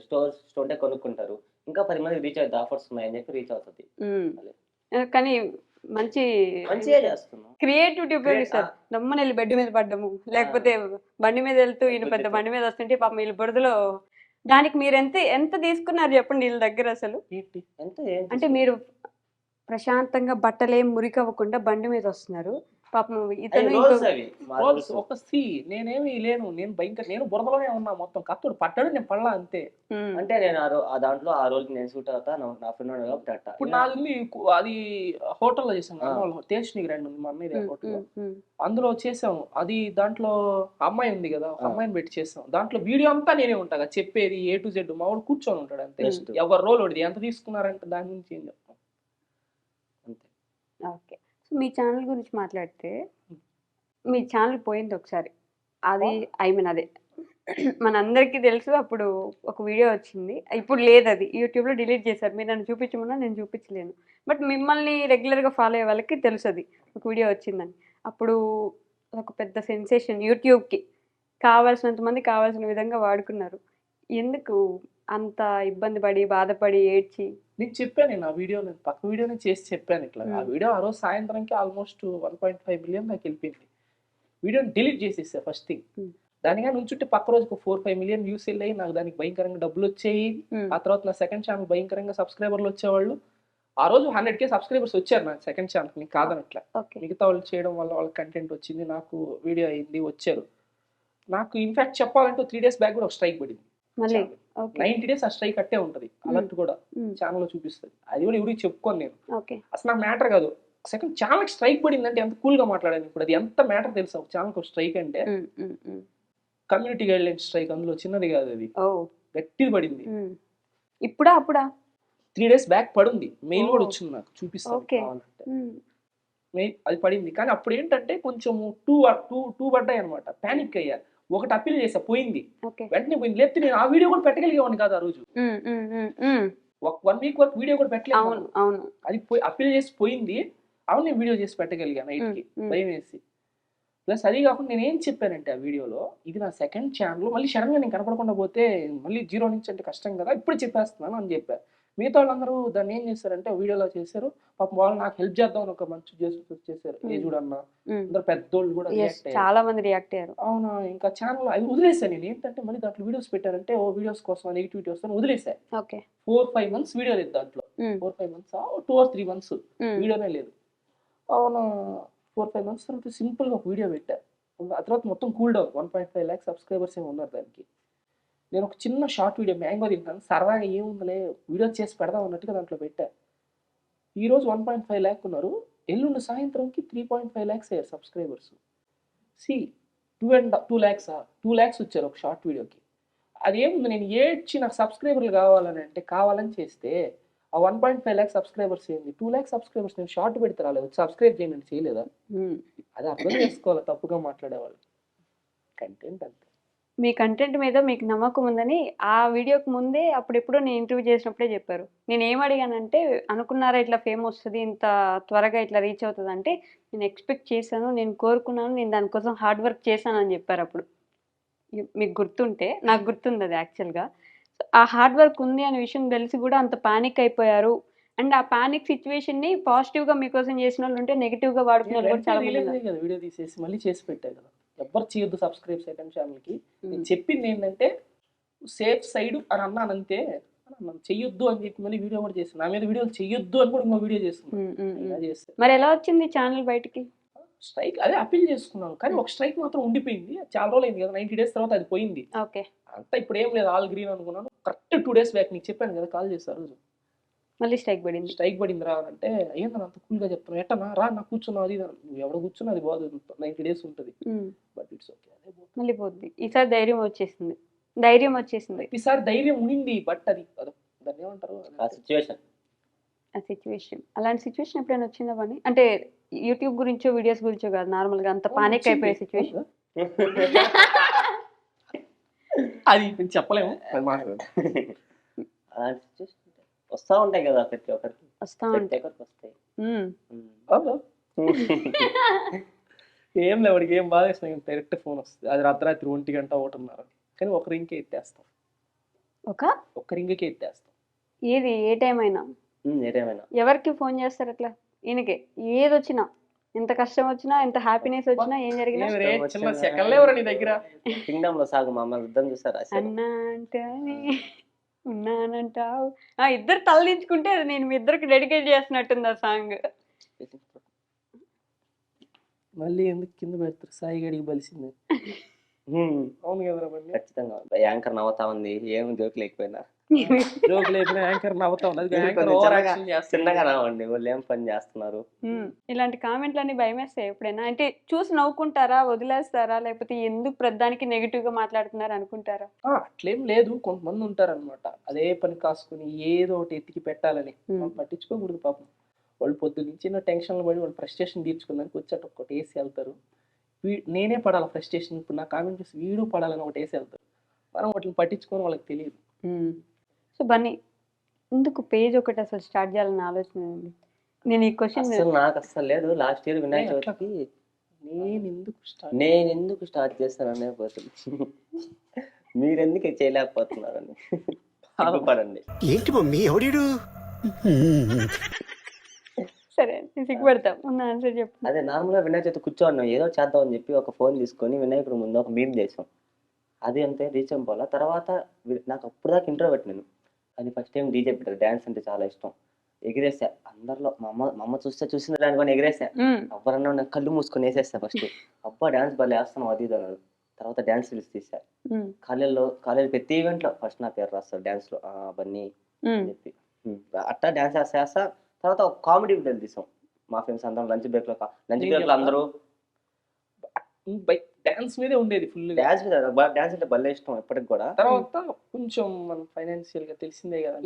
స్టోర్టే కొనుక్కుంటారు. ఇంకా 10 మందికి రీచ్ అవుతుంది, ఆఫర్స్ ఉన్నాయని చెప్పి రీచ్ అవుతుంది. హ్మ్. కానీ మంచిగా చేస్తున్నాం. క్రియేటివిటీ ఉపయోగిస్తారు. దమ్మని వెళ్ళి బెడ్ మీద పడ్డము, లేకపోతే బండి మీద వెళ్తూ ఈయన పెద్ద బండి మీద వస్తుంటే పాపం వీళ్ళు బురదలో. దానికి మీరు ఎంత తీసుకున్నారు చెప్పండి వీళ్ళ దగ్గర అసలు? ఏంటి? ఏం అంటే మీరు ప్రశాంతంగా బట్టలేం మురికవ్వకుండా బండి మీద వస్తున్నారు. పాపం ఇతను రోజు అవి మా రోజు rules. ఒక నేనేమి లేను, నేను బురదలోనే ఉన్నా మొత్తం. కత్తుడు పట్టాడు, నేను పడలా అంతే. అంటే నేను దాంట్లో ఆ రోజుకి నేను సూట్ అవుతా, నా ఫ్రెండ్ కాబట్టి అట్ట. ఇప్పుడు నాది అది హోటల్లో చేసాం కదా, టేస్ట్ నీకు రెండు ఉంది మా అన్నయ్య హోటల్లో. అందులో చేసాము అది. దాంట్లో అమ్మాయి ఉంది కదా, ఒక అమ్మాయిని పెట్టి చేసాం. దాంట్లో వీడియో అంతా నేనే ఉంటా కదా, చెప్పేది A to Z. మా వాడు కూర్చొని ఉంటాడు అంతే. ఎవరు రోల్ ఒకటి ఎంత తీసుకున్నారంటే దాని గురించి ఏం చెప్తాం అంతే. ఓకే. సో మీ ఛానల్ గురించి మాట్లాడితే, మీ ఛానల్ పోయింది ఒకసారి. అది అదే మనందరికీ తెలుసు. అప్పుడు ఒక వీడియో వచ్చింది. ఇప్పుడు లేదది. యూట్యూబ్‌లో డిలీట్ చేశారు. మీరు నన్ను చూపించమన్నా నేను చూపించలేను. బట్ మిమ్మల్ని రెగ్యులర్‌గా ఫాలో అయ్యే వాళ్ళకి తెలుసది. ఒక వీడియో వచ్చిందని. అప్పుడు ఒక పెద్ద సెన్సేషన్ యూట్యూబ్‌కి. కావాల్సినంత మంది కావాల్సిన విధంగా వాడుకున్నారు. ఎందుకు అంత ఇబ్బంది పడి, బాధపడి, ఏడ్చి? నేను చెప్పాను, నేను ఆ వీడియోలో పక్క వీడియోనే చేసి చెప్పాను ఇట్లా. ఆ వీడియో ఆ రోజు సాయంత్రంకి ఆల్మోస్ట్ 1.5 మిలియన్ దాకా వెళ్ళిపోయింది. వీడియోని డిలీట్ చేసేసా ఫస్ట్ థింగ్. దానిగా నుంచుంటే పక్క రోజుకు 4-5 మిలియన్ వ్యూస్ వెళ్ళాయి. నాకు దానికి భయంకరంగా డబ్బులు వచ్చాయి. ఆ తర్వాత నా సెకండ్ ఛానల్ భయంకరంగా సబ్స్క్రైబర్లు వచ్చేవాళ్ళు. ఆ రోజు 100K సబ్స్క్రైబర్స్ వచ్చారు నా సెకండ్ ఛానల్. నీకు కాదనట్లా. మిగతా వాళ్ళు చేయడం వల్ల వాళ్ళ కంటెంట్ వచ్చింది, నాకు వీడియో అయింది, వచ్చారు. నాకు ఇన్ఫాక్ట్ చెప్పాలంటే 3 days బ్యాక్ కూడా ఒక స్ట్రైక్ పడింది. 90 days ఆ స్ట్రైక్ అట్టే ఉంటది. అలర్ట్ కూడా ఛానల్లో చూపిస్తుంది. అది కూడా ఎవరికి చెప్పుకోను నేను. అసలు నాకు మ్యాటర్ కాదు. సెకండ్ ఛానల్కి స్ట్రైక్ పడిందంటే ఎంత కూల్గా మాట్లాడాను. ఇప్పుడు అది ఎంత మ్యాటర్ తెలుసా ఒక ఛానల్కి ఒక స్ట్రైక్ అంటే? Community guide line strike. అందులో చిన్నది కాదు అది, గట్టిది పడింది. అప్పుడా 3 days బ్యాక్ పడింది. మెయిల్ కూడా వచ్చింది నాకు, చూపిస్తాను కావాలంటే. మెయిల్ అది పడింది. కానీ అప్పుడు ఏంటంటే కొంచెం టూ పడ్డాయి అనమాట. ప్యానిక్ అయ్యా. ఒకటి అప్పీల్ చేసా, పోయింది, వెంటనే పోయింది. లేకపోతే నేను ఆ వీడియో కూడా పెట్టగలిగేవాడిని కాదు ఆ రోజు. 1 week వరకు వీడియో కూడా పెట్టలేదు. అది అప్పీల్ చేసి పోయింది. అవును, నేను వీడియో చేసి పెట్టగలిగాను నైట్కి, భయం వేసి. ప్లస్ అది కాకుండా నేను ఏం చెప్పానంటే ఆ వీడియోలో, ఇది నా సెకండ్ ఛానల్, మళ్ళీ సడన్గా నేను కనపడకుండా పోతే మళ్ళీ 0 నుంచి అంటే కష్టం కదా, ఇప్పుడు చెప్పేస్తున్నాను అని చెప్పారు. మిగతా వాళ్ళందరూ దాన్ని ఏం చేశారంటే వీడియోలో చేశారు. పాపం వాళ్ళు నాకు హెల్ప్ చేద్దామని ఒక మంచి చేశారు. ఏ చూడన్నా అందరు పెద్దోళ్ళు కూడా చాలా మంది రియాక్ట్ అయ్యారు. అవునా, ఇంకా ఛానల్ అవి వదిలేసాను నేను. ఏంటంటే మళ్ళీ దాంట్లో వీడియోస్ పెట్టారంటే వీడియోస్ కోసం నెగిటివిటీ వస్తాను వదిలేసాను. 4-5 months వీడియో లేదు దాంట్లో. 4-5 months 2 or 3 months వీడియోనే లేదు. అవునా, 4-5 months తర్వాత సింపుల్గా ఒక వీడియో పెట్టా. ఆ తర్వాత మొత్తం కూల్ డౌన్. 1.5 lakh సబ్స్క్రైబర్స్ ఏమి ఉన్నారు దానికి. నేను ఒక చిన్న షార్ట్ వీడియో మ్యాంగో తింటాను సరదాగా, ఏముందలే వీడియో చేసి పెడదాం అన్నట్టుగా దాంట్లో పెట్టా. ఈరోజు 1.5 lakh ఉన్నారు. ఎల్లుండి సాయంత్రంకి 3.5 lakhs అయ్యారు సబ్స్క్రైబర్స్. 2 lakhs 2 lakhs వచ్చారు ఒక షార్ట్ వీడియోకి. అది ఏముంది, నేను ఏడ్చి నాకు సబ్స్క్రైబర్లు కావాలని అంటే కావాలని చేస్తే ఆ 1.5 lakh సబ్స్క్రైబర్స్ ఏంది, 2 lakh సబ్స్క్రైబర్స్ నేను షార్ట్ పెడితే రాలేదు, సబ్స్క్రైబ్ చేయండి అని చేయలేదా? అది అర్థం చేసుకోవాలి తప్పుగా మాట్లాడేవాళ్ళు. కంటెంట్ అంతే. మీ కంటెంట్ మీద మీకు నమ్మకం ఉందని ఆ వీడియోకి ముందే అప్పుడెప్పుడో నేను ఇంటర్వ్యూ చేసినప్పుడే చెప్పారు. నేను ఏం అడిగానంటే, అనుకున్నారా ఇట్లా ఫేమ్ వస్తుంది, ఇంత త్వరగా ఇట్లా రీచ్ అవుతుంది అంటే, నేను ఎక్స్పెక్ట్ చేశాను, నేను కోరుకున్నాను, నేను దానికోసం హార్డ్ వర్క్ చేశాను అని చెప్పారు అప్పుడు. మీకు గుర్తుంటే, నాకు గుర్తుంది అది యాక్చువల్గా. ఆ హార్డ్ వర్క్ ఉంది అనే విషయం తెలిసి కూడా అంత పానిక్ అయిపోయారు. అండ్ ఆ పానిక్ సిచ్యువేషన్ని పాజిటివ్గా మీకోసం చేసిన వాళ్ళు ఉంటే, నెగిటివ్గా వాడుకున్న వాళ్ళు కూడా చాలా మంది ఉన్నారు. కదా వీడియో తీసేసి మళ్ళీ చేసి పెట్టారు కదా. ఎవ్వరు చేయొద్దు సబ్స్క్రైబ్ సెకండ్ ఛానల్కి. నేను చెప్పింది ఏంటంటే సేఫ్ సైడ్ అని అన్నానంతే. మనం చెయ్యొద్దు అని చెప్పి మళ్ళీ వీడియో కూడా చేస్తాను. నా మీద వీడియోలు చెయ్యొద్దు అని కూడా ఇంకో వీడియో చేస్తున్నాను. మరి ఎలా వచ్చింది ఛానల్ బయటికి? స్ట్రైక్ అదే అప్పీల్ చేసుకున్నాను, కానీ ఒక స్ట్రైక్ మాత్రం ఉండిపోయింది. చాలా రోజులు అయింది కదా, 90 days తర్వాత అది పోయింది. ఓకే, అంతా ఇప్పుడు ఏం లేదు, ఆల్ గ్రీన్ అనుకున్నాను. కరెక్ట్ 2 days బ్యాక్ నీకు చెప్పాను కదా, కాల్ చేశారు రోజు. మళ్ళీ స్ట్రైక్ పడింది. స్ట్రైక్ పడింది రా అంటే, ఏందని అంత కూల్గా చెప్తున్నావు, ఎట్టనా రా నాకు కూర్చున్నావు, అది నువ్వు ఎవడ కూర్చున్నా అది బాదు, 90 days ఉంటుంది. బట్ ఇట్స్ ఓకే, అదే మళ్ళీ పోద్ది. ఈసారి ధైర్యం వచ్చేసింది. ఈసారి ధైర్యం ఉండింది, బట్ అది దాన్ని ఏమంటారు, ఆ సిచ్యువేషన్. ఆ సిచ్యువేషన్, అలాంటి సిచ్యువేషన్ ఎప్పుడైనా వచ్చిందా పని? అంటే యూట్యూబ్ గురించో వీడియోస్ గురించో కాదు, నార్మల్గా అంత పానిక్ అయిపోయే సిచ్యువేషన్. అది చెప్పలేము. అలాంటి సిచ్యువేషన్ వస్తూ ఉంటాయి కదా ప్రతి ఒక్కరికి, వస్తా ఉంటాయి. వస్తాయి. ఏం లేవాడికి ఏం బాధ వేసిన డైరెక్ట్ ఫోన్ వస్తుంది. అది రాత్రి 1 గంట 1:30, కానీ ఒక రింగ్కే ఎత్తేస్తాం. ఒక రింగ్కే ఎత్తేస్తాం. ఏది ఏ టైం అయినా ఏదేమైనా ఎవరికి ఫోన్ చేస్తారు అట్లా? ఈయనకే ఏది వచ్చినా, ఎంత కష్టం వచ్చినా, ఎంత హ్యాపీనెస్ వచ్చినా, ఏం జరిగినా చిన్న సెకండ్లే ఎవరు నీ దగ్గర. కింగ్డమ్ లో సాగు మమ్మల్ని యుద్ధం చూసారా? అన్నా అంటే ఉన్నానంటావు. ఇద్దరు తలదించుకుంటే అది నేను మీ ఇద్దరికి డెడికేట్ చేస్తున్నట్టుంది ఆ సాంగ్. మళ్ళీ ఎందుకు కింద పెడతారు, సాయి గడికి బలిసింది. అవును కదరా, ఖచ్చితంగా యాంకర్ నవ్వుతా ఉంది, ఏం జోక్ లేకపోయినా. జోక్ లేకపోయినా యాంకర్ నవ్వుతా ఉంది. చిన్నగా నవ్వండి, వాళ్ళు ఏం పని చేస్తున్నారు. ఇలాంటి కామెంట్లన్నీ భయమేస్తాయి ఎప్పుడైనా? అంటే చూసి నవ్వుకుంటారా, వదిలేస్తారా, లేకపోతే ఎందుకు ప్రధానికి నెగిటివ్ గా మాట్లాడుతున్నారు అనుకుంటారా? అట్లేం లేదు, కొంతమంది ఉంటారనమాట అదే పని కాసుకుని ఏదో ఒకటి ఎత్తికి పెట్టాలని. పట్టించుకోకూడదు పాపం. వాళ్ళు పొద్దు నుంచి టెన్షన్లు పడి వాళ్ళు ఫ్రస్ట్రేషన్ తీర్చుకోవడానికి వచ్చాట ఒకటి వేసి వెళ్తారు. నేనే పడాలి ఫ్రస్ట్రేషన్, ఇప్పుడు నా కామెంట్ చూసి వీడు పడాలని ఒకటి వేసి వెళ్తారు. మనం వాటిని పట్టించుకొని వాళ్ళకి తెలియదు. సో బన్నీ, ఎందుకు పేజ్ ఒకటి అసలు స్టార్ట్ చేయాలని ఆలోచన ఉంది? నేను ఈ క్వశ్చన్ నాకు అసలు లేదు. లాస్ట్ ఇయర్ వినాయక చవితికి నేను ఎందుకు స్టార్ట్ చేస్తాననే పోతుంది, మీరెందుకు చేయలేకపోతున్నారని పడండి. ఏంటి మమ్మీ ఎవడు? సరే సిగ్గుపడతా, ఉన్న ఆన్సర్ చెప్పు. అదే నార్మల్ గా వినాయక చవితి కూర్చోన్నాం, ఏదో చేద్దాం అని చెప్పి ఒక ఫోన్ తీసుకొని వినాయకుడు ముందు ఒక మీమ్ చేసాం. అది అంతే రీచ్ అయిపోవాలా. తర్వాత నాకు అప్పుడు దాకా ఇంట్రో పెట్టినాను. అది ఫస్ట్ టైం డీజే పెట్టారు. డాన్స్ అంటే చాలా ఇష్టం. ఎగిరేసా అందరిలో. మా అమ్మ చూసిన దాని కానీ ఎగిరేసా. ఎవరన్నా నాకు కళ్ళు మూసుకొని వేసేస్తా. ఫస్ట్ అబ్బా డాన్స్ బాగా వేస్తున్నాం అది ఇది అన్నారు. తర్వాత డాన్స్ రీల్స్ తీసా. కాలేజ్ ప్రతి ఈవెంట్ లో ఫస్ట్ నా పేరు రాస్తారు డాన్స్ లో బన్నీ అని చెప్పి. అట్టా డాన్స్ వేస్తా. తర్వాత ఒక కామెడీ వీడియోలు తీసాం మా ఫ్రెండ్స్ అందరం. లంచ్ బ్రేక్ లో అందరూ డాన్స్ మీదే ఉండేది ఫుల్. డాన్స్ అంటే భలే ఇష్టం ఇప్పటికి కూడా. తర్వాత కొంచెం మనం ఫైనాన్షియల్ గా తెలిసిందే కదా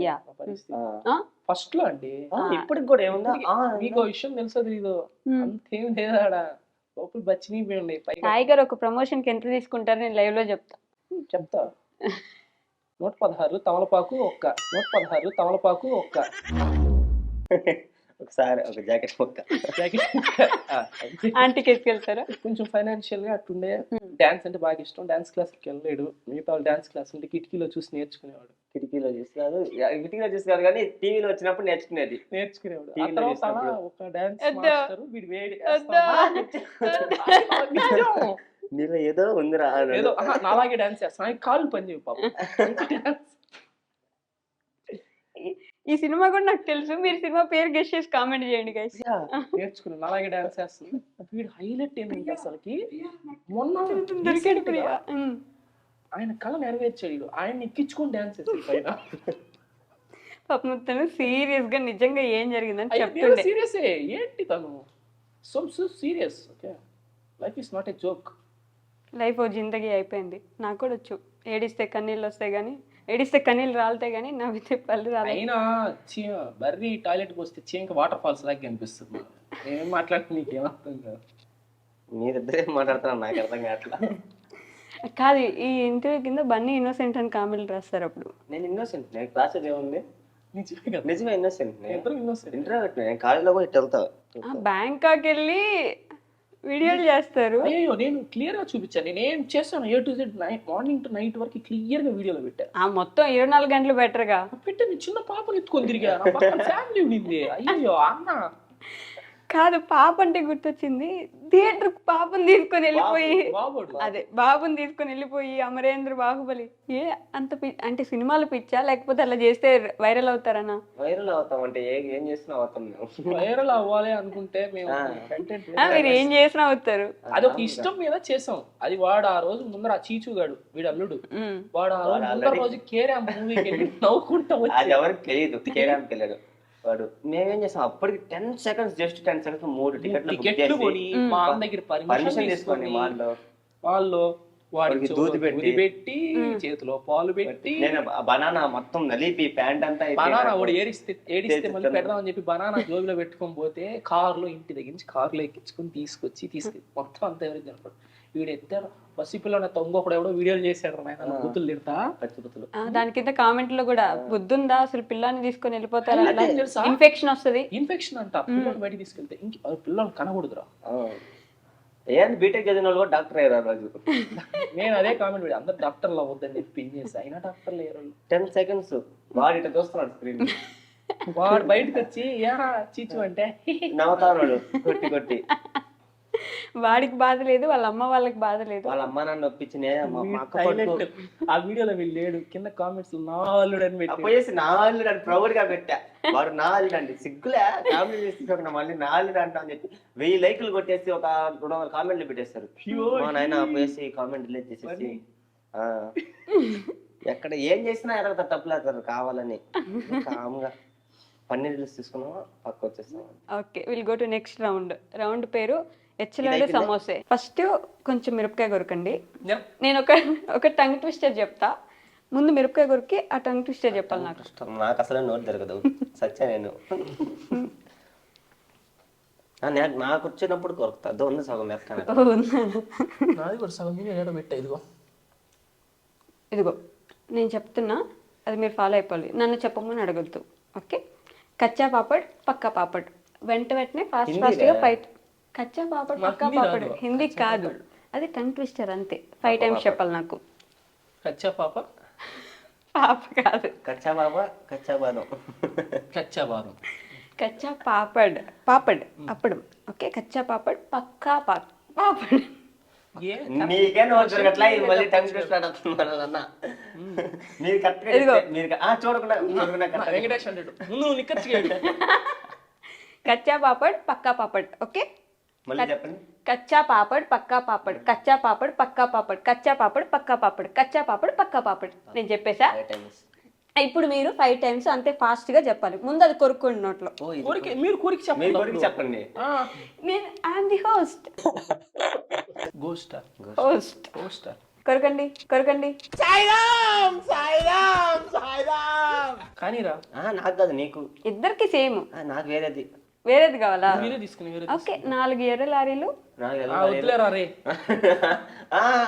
ఫస్ట్ లో అండి. ఇప్పటికి కూడా ఏముందా మీకు విషయం తెలుసా తెలీదు, అంతేం లేదా లోపల బచ్చిని ఉన్నాయి. సాయి గారు ఒక ప్రమోషన్ కి ఎంత తీసుకుంటారు నేను లైవ్ లో చెప్తా. 116 తమలపాకు ఒక్క ఒకసారి ఒక జాకెట్ ఆంటీకి ఎత్తుకెళ్తారా? కొంచెం ఫైనాన్షియల్ గా అట్టుండే. డాన్స్ అంటే బాగా ఇష్టం. డాన్స్ క్లాస్కి వెళ్ళలేడు. మిగతా వాళ్ళు డాన్స్ క్లాస్ అంటే కిటికీలో చూసి నేర్చుకునేవాడు. కిటికీలో చూసి కాదు కానీ టీవీలో వచ్చినప్పుడు నేర్చుకునేవాడు. ఒక డాన్స్ మాస్టర్ వీడు వేడి నీలో ఏదో ఉందిరా, ఏదో అలాగే డాన్స్ చేస్తాను. కాళ్ళు పని చేయవు పాపం. ఈ సినిమా కూడా నాకు తెలుసు. మీరు సినిమా పేరు గెస్ చేసి కామెంట్ చేయండి గైస్. నేర్చుకున్నాను, అలాగే డాన్స్ చేస్తుంది. వీడు హైలైట్ ఏంటంటే అసలుకి మొన్న ఆయన కళ నెరవేర్చాడు. ఆయన ఎక్కించుకొని డాన్స్ చేస్తాడు పైన. పాపం తను సీరియస్ గా నిజంగా ఏం జరిగిందని చెప్తుండే. సీరియస్ ఏంటి తను so serious. Okay, life is not a joke. Life ఓ జిందగీ అయిపోయింది. నాకు కూడా వచ్చు, ఏడిస్తే కన్నీళ్ళు వస్తాయి కానీ, ఏడిస్తే కన్నీళ్ళు రాలుతాయి కానీ నవ్వితే పళ్ళు రాలి. అయినా బర్రీ టాయిలెట్కి వస్తే చీంక వాటర్ ఫాల్స్ లాగా కనిపిస్తుంది. ఏం మాట్లాడితే నీకేమర్థం కాదు. మీరిద్దరే మాట్లాడుతున్నారు, నాకు అర్థం కావట్లా. కాదు, ఈ ఇంటర్వ్యూ కింద బన్నీ ఇన్నోసెంట్ అని కామెంట్లు రాస్తారు అప్పుడు. నేను ఇన్నోసెంట్, నేను క్లాస్ ఏముంది నిజమే కదా, నిజమే ఇన్నోసెంట్. ఇద్దరు innocent. ఇంటర్వ్యూ నేను కాలేజ్లో కూడా ఇటు వెళ్తా. బ్యాంకాక్ వెళ్ళి వీడియోలు చేస్తారు. అయ్యో నేను క్లియర్ గా చూపించాను, నేను ఏం చేస్తాను A to Z morning to night వరకు క్లియర్ గా వీడియోలో పెట్టాను. ఆ మొత్తం 24 గంటలు బెటర్గా పెట్టాను, చిన్న పాపని ఎత్తుకొని తిరిగా, ఫ్యామిలీ ఉండింది. అయ్యో అన్న కాదు, పాప అంటే గుర్తొచ్చింది. థియేటర్ పాపని తీసుకొని వెళ్ళిపోయి, బాబోడు అదే బాబుని తీసుకొని వెళ్ళిపోయి అమరేంద్ర బాహుబలి. ఏ అంత అంటే సినిమాలు పిచ్చా, లేకపోతే అలా చేస్తే వైరల్ అవుతారనా? వైరల్ అవుతాం అంటే ఏం చేస్తున్నా అవుతాం మేము. వైరల్ అవ్వాలి అనుకుంటే మేము కంటెంట్ మీరు ఏం చేసినా అవుతారు. అది ఒక ఇష్టం మీద చేసాం. అది వాడు ఆ రోజు ముందర ఆ చీచుగాడు వీడు అల్లుడు, వాడు ఆ రోజు ముందర రోజు కేరాం మూవీకి వెళ్ళి నవ్వుకుంటా అది వచ్చి ఎవరికి తెలియదు, చేయడానికి వెళ్ళాడు వాడు. మేమేం చేసాం అప్పటికి 10 seconds, జస్ట్ 10 seconds 3 టికెట్లు కొని మా అన్న దగ్గర పర్మిషన్ పర్మిషన్ తీసుకోండి. తీసుకొని వాళ్ళు వాళ్ళు వాడికి దూది పెట్టి, దూది పెట్టి చేతిలో పాలు పెట్టి నేను బనానా మొత్తం నలిపి ప్యాంట్ అంతా బనానా వాడు ఏడిస్తే మళ్ళీ పెడదామని చెప్పి బనానా జోబిలో పెట్టుకొని పోతే కారులో ఇంటి దగ్గర నుంచి కారులో ఎక్కించుకొని తీసుకొచ్చి మొత్తం అంతా ఎవరికి కనపడు. వీడు ఎత్తారు పసిపిల్ల తొంగొకడు ఎవడో వీడియోలు చేశాడు ఆయన బుద్ధులు తిడతా. పచ్చిపుతులు. దాని కింద కామెంట్లో కూడా బుద్ధుందా అసలు, పిల్లాన్ని తీసుకొని వెళ్ళిపోతారా, అదే తెలుసా? ఇన్ఫెక్షన్ వస్తుంది. ఇన్ఫెక్షన్ అంట, పిల్లలు బయటికి తీసుకెళ్తే ఇంక పిల్లలు కనకూడదురా. ఏంది బీటెక్ చదివిన వాళ్ళు కూడా డాక్టర్ అయ్యారు ఆ రోజు. నేను అదే కామెంట్ పెట్టి అందరు డాక్టర్లు అవ్వద్దని చెప్పి పిన్ చేసి, అయినా డాక్టర్లు అయ్యారు. 10 seconds వాడు ఇట్లా చూస్తున్నాడు స్క్రీన్, వాడు బయటకు వచ్చి ఏరా చీచు అంటే నవ్వుతాడు కొట్టి కొట్టి. వాడికి బాధ లేదు, వాళ్ళ అమ్మ వాళ్ళకి బాధ లేదు. వాళ్ళ అమ్మ నాన్న ఒప్పించి మా అక్క Silent. ఆ వీడియోలో వీళ్ళు లేడు, కింద కామెంట్స్ నాలుడు అని పెట్టి పోయేసి నాలుగు అని ప్రౌడ్ గా పెట్టా. వాడు నాలుగు అండి, సిగ్గులే కామెంట్ చేసి మళ్ళీ నాలుగు అంట అని చెప్పి 1000 లైకులు కొట్టేసి ఒక 200 కామెంట్లు పెట్టేస్తారు. మా నాయన పోయేసి కామెంట్ డిలీట్ చేసేసి ఎక్కడ ఏం చేసినా ఎక్కడ తప్పులేస్తారు కావాలని. కామ్గా పన్నీర్ రిలీజ్ తీసుకున్నామా పక్క వచ్చేస్తాం. Okay, will go to next round పేరు ఎచ్చలాడు సమోసే. ఫస్ట్ కొంచెం మిరపకాయ కొరకండి. నేను ఒక టంగ్ ట్విస్టర్ చెప్తా, ముందు మిరపకాయ కొరికి ఆ టంగ్ ట్విస్టర్ చెప్పాలి నాకు. నాకు అసలు నోట్ జరగదు, సచ్చా నేను. నాకు వచ్చినప్పుడు కొరకుతా ఉంది సగం మిరపకాయ. నాది కూడా సగం ఏడో పెట్టా. ఇదిగో నేను చెప్తున్నా, అది మీరు ఫాలో అయిపోవాలి, నన్ను చెప్పమని అడగద్దు. ఓకే, కచ్చా పాపడ్ పక్కా పాపడ్, వెంటనే ఫాస్ట్గా ఫైట్. కచ్చా పాపడ్ పక్కా పాపడ్ హిందీ కాదు, అది టంగ్ ట్విస్టర్ అంతే. 5 times చెప్పాలి నాకు. కచ్చా పాప పాప కాదు, కచ్చా బాబా కచ్చా బాదం. కచ్చా బాదం, కచ్చా పాపడ్ అప్పడం. ఓకే, కచ్చా పాపడ్ పక్కా పాపడ్. నీకే నోట్ జరగట్లా, ఇది మళ్ళీ టంగ్ ట్విస్టర్ అన్న. మీరు కరెక్ట్గా మీరు చూడకుండా వెంకటేష్ అంటాడు ముందు నిక్కచ్చిగా. కచ్చా పాపడ్ పక్కా పాపడ్. ఓకే, మళ్ళీ చెప్పండి. కచ్చా పాపడ్ పక్కా పాపడ్, కచ్చా పాపడ్ పక్కా పాపడ్, కచ్చా పాపడ్ పక్కా పాపడ్, కచ్చా పాపడ్ పక్కా పాపడ్. నేను చెప్పేసా. ఇప్పుడు మీరు 5 times అంతే ఫాస్ట్ గా చెప్పాలి. ముందు అది కొరుక్కోండి నోట్లో. మీరు కోరిక చెప్పండి. నేను ఐఎమ్ ది హోస్ట్. గోస్ట్ కొరకండి కానీరా. నాకు కాదు నీకు, ఇద్దరికి సేమ్. నాకు వేరేది కావాలా? మీరే తీసుకుని ఓకే, 4 ఎర్ర లారీలు. వదిలేరా రే.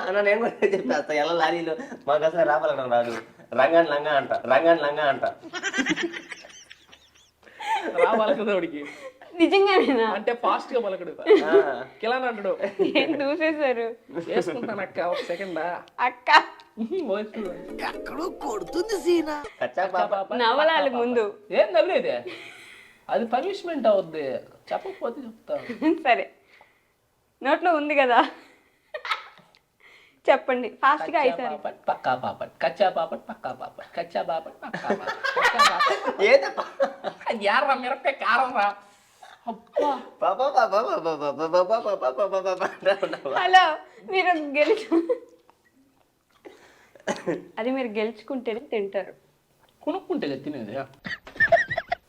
అన్న నేను కూడా చెప్పేస్తా, ఎలా లారీలు మాకు అసలు రావాలన్నా రాదు. రంగాన్ లంగా అంట రావాలి కదా వాడికి. నిజంగానేనా? అంటే ఫాస్ట్ గా పలకడు, కిలాన్ అంటాడు. ఏం చూసేశారు? వేసుకుంటాను అక్క, ఒక సెకండ్ అక్క నవలాలి ముందు. ఏం నవ్వలేదే, అది పనిష్మెంట్ అవుద్ది, చెప్పకపోతే చెప్తాను. సరే, నోట్లో ఉంది కదా, చెప్పండి ఫాస్ట్ గా. అయిసారు పక్కా పాపడ్, కచ్చా పాపడ్ పక్కా పాపడ్, కచ్చా పాపడ్ పక్కా పాపడ్. యారా మిరపకాయ కారం రా. హలో, మీరు అది మీరు గెలుచుకుంటేనే తింటారు, కొనుక్కుంటే తినేది.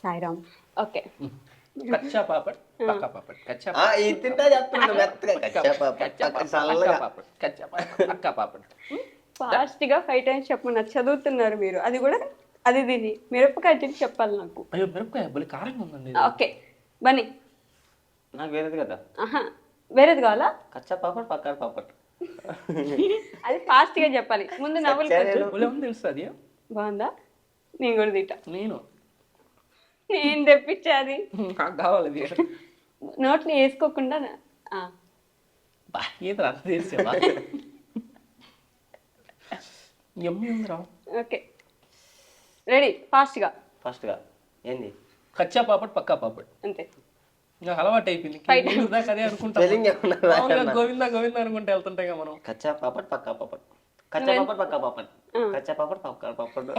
సాయిరామ్. ఓకే, కచ్చా పాపడ్ పక్కా పాపడ్ కచ్చా ఇది తింటా చెప్తున్నాను మెత్తగా చల్లగా పక్కా పాపడ్ ఫాస్ట్ గా 5 టైమ్స్ చెప్పమన్నారు, చదువుతున్నారు మీరు. అది కూడా అది దీని మిరపకాయ తిని చెప్పాలి నాకు. అయ్యో మిరపకాయ బలి కారంగా ఉందండి ఓకే బన్నీ. నాకు వేరేది కదా. ఆహా వేరేది కావాలా? కచ్చా పాపడ్ పక్కా పాపడ్. అది ఫాస్ట్ గా చెప్పాలి. ముందు నవ్వులు కొంచెం. బలి ఉంది తెలుసు అది. బాగుందా? నేను కూడా తింటా. నేను తెప్పించాది నాకు కావాలి అది. నోట్లో వేసుకోకుండా ఏదో అర్థం చేసేవా ఎమ్మి ఉందిరా. ఓకే రెడీ ఫాస్ట్ గా. ఫాస్ట్గా ఏంది? కచ్చా పాపడ్ పక్కా పాపడ్ అంతే. నాకు అలవాటు అయిపోయింది. దాకా అదే అనుకుంటా. స్పెల్లింగ్ ఏమన్నా రాయన్నా? గోవిందా గోవిందా అనుకుంటే వెళ్తుంటాయి మనం. కచ్చా పాపడ్ పక్కా పాపడ్. కచ్చా పాపడ్ పక్కా పాపడ్. కచ్చా పాపడ్ పక్కా పాపడ్.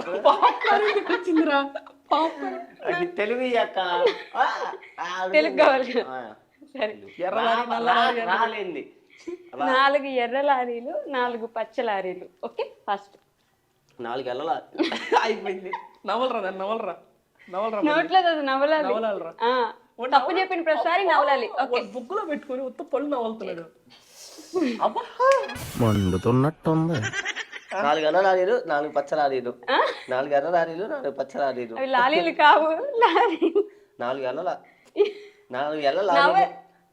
వచ్చిందిరా అది తెలుగు అక్క. తెలుగు కావాలి. సరే. ఎర్రలారి నల్లలారి రాలేంది. 4 ఎర్ర లారీలు 4 పచ్చ లారీలు. Okay first. 4 ఎల్లలా అయిపోయింది. నవలరా దాన్ని నవలరా నవలరా నోట్లో అది నవ్వలాలి. నవలాలరా. తప్పు చెప్పిన ప్రతిసారి నవ్వలాలి. ఓకే బుక్కులో పెట్టుకొని ఉత్త పళ్ళు నవ్వుతున్నాడు. మండుతున్నట్టుంది. 4 ఎల్ల లారీలు 4 పచ్చ లారీలు. 4 ఎర్ర లారీలు 4 పచ్చ లారీలు. అవి లారీలు కావు, లారీలు. 4 ఎల్ల లారీలు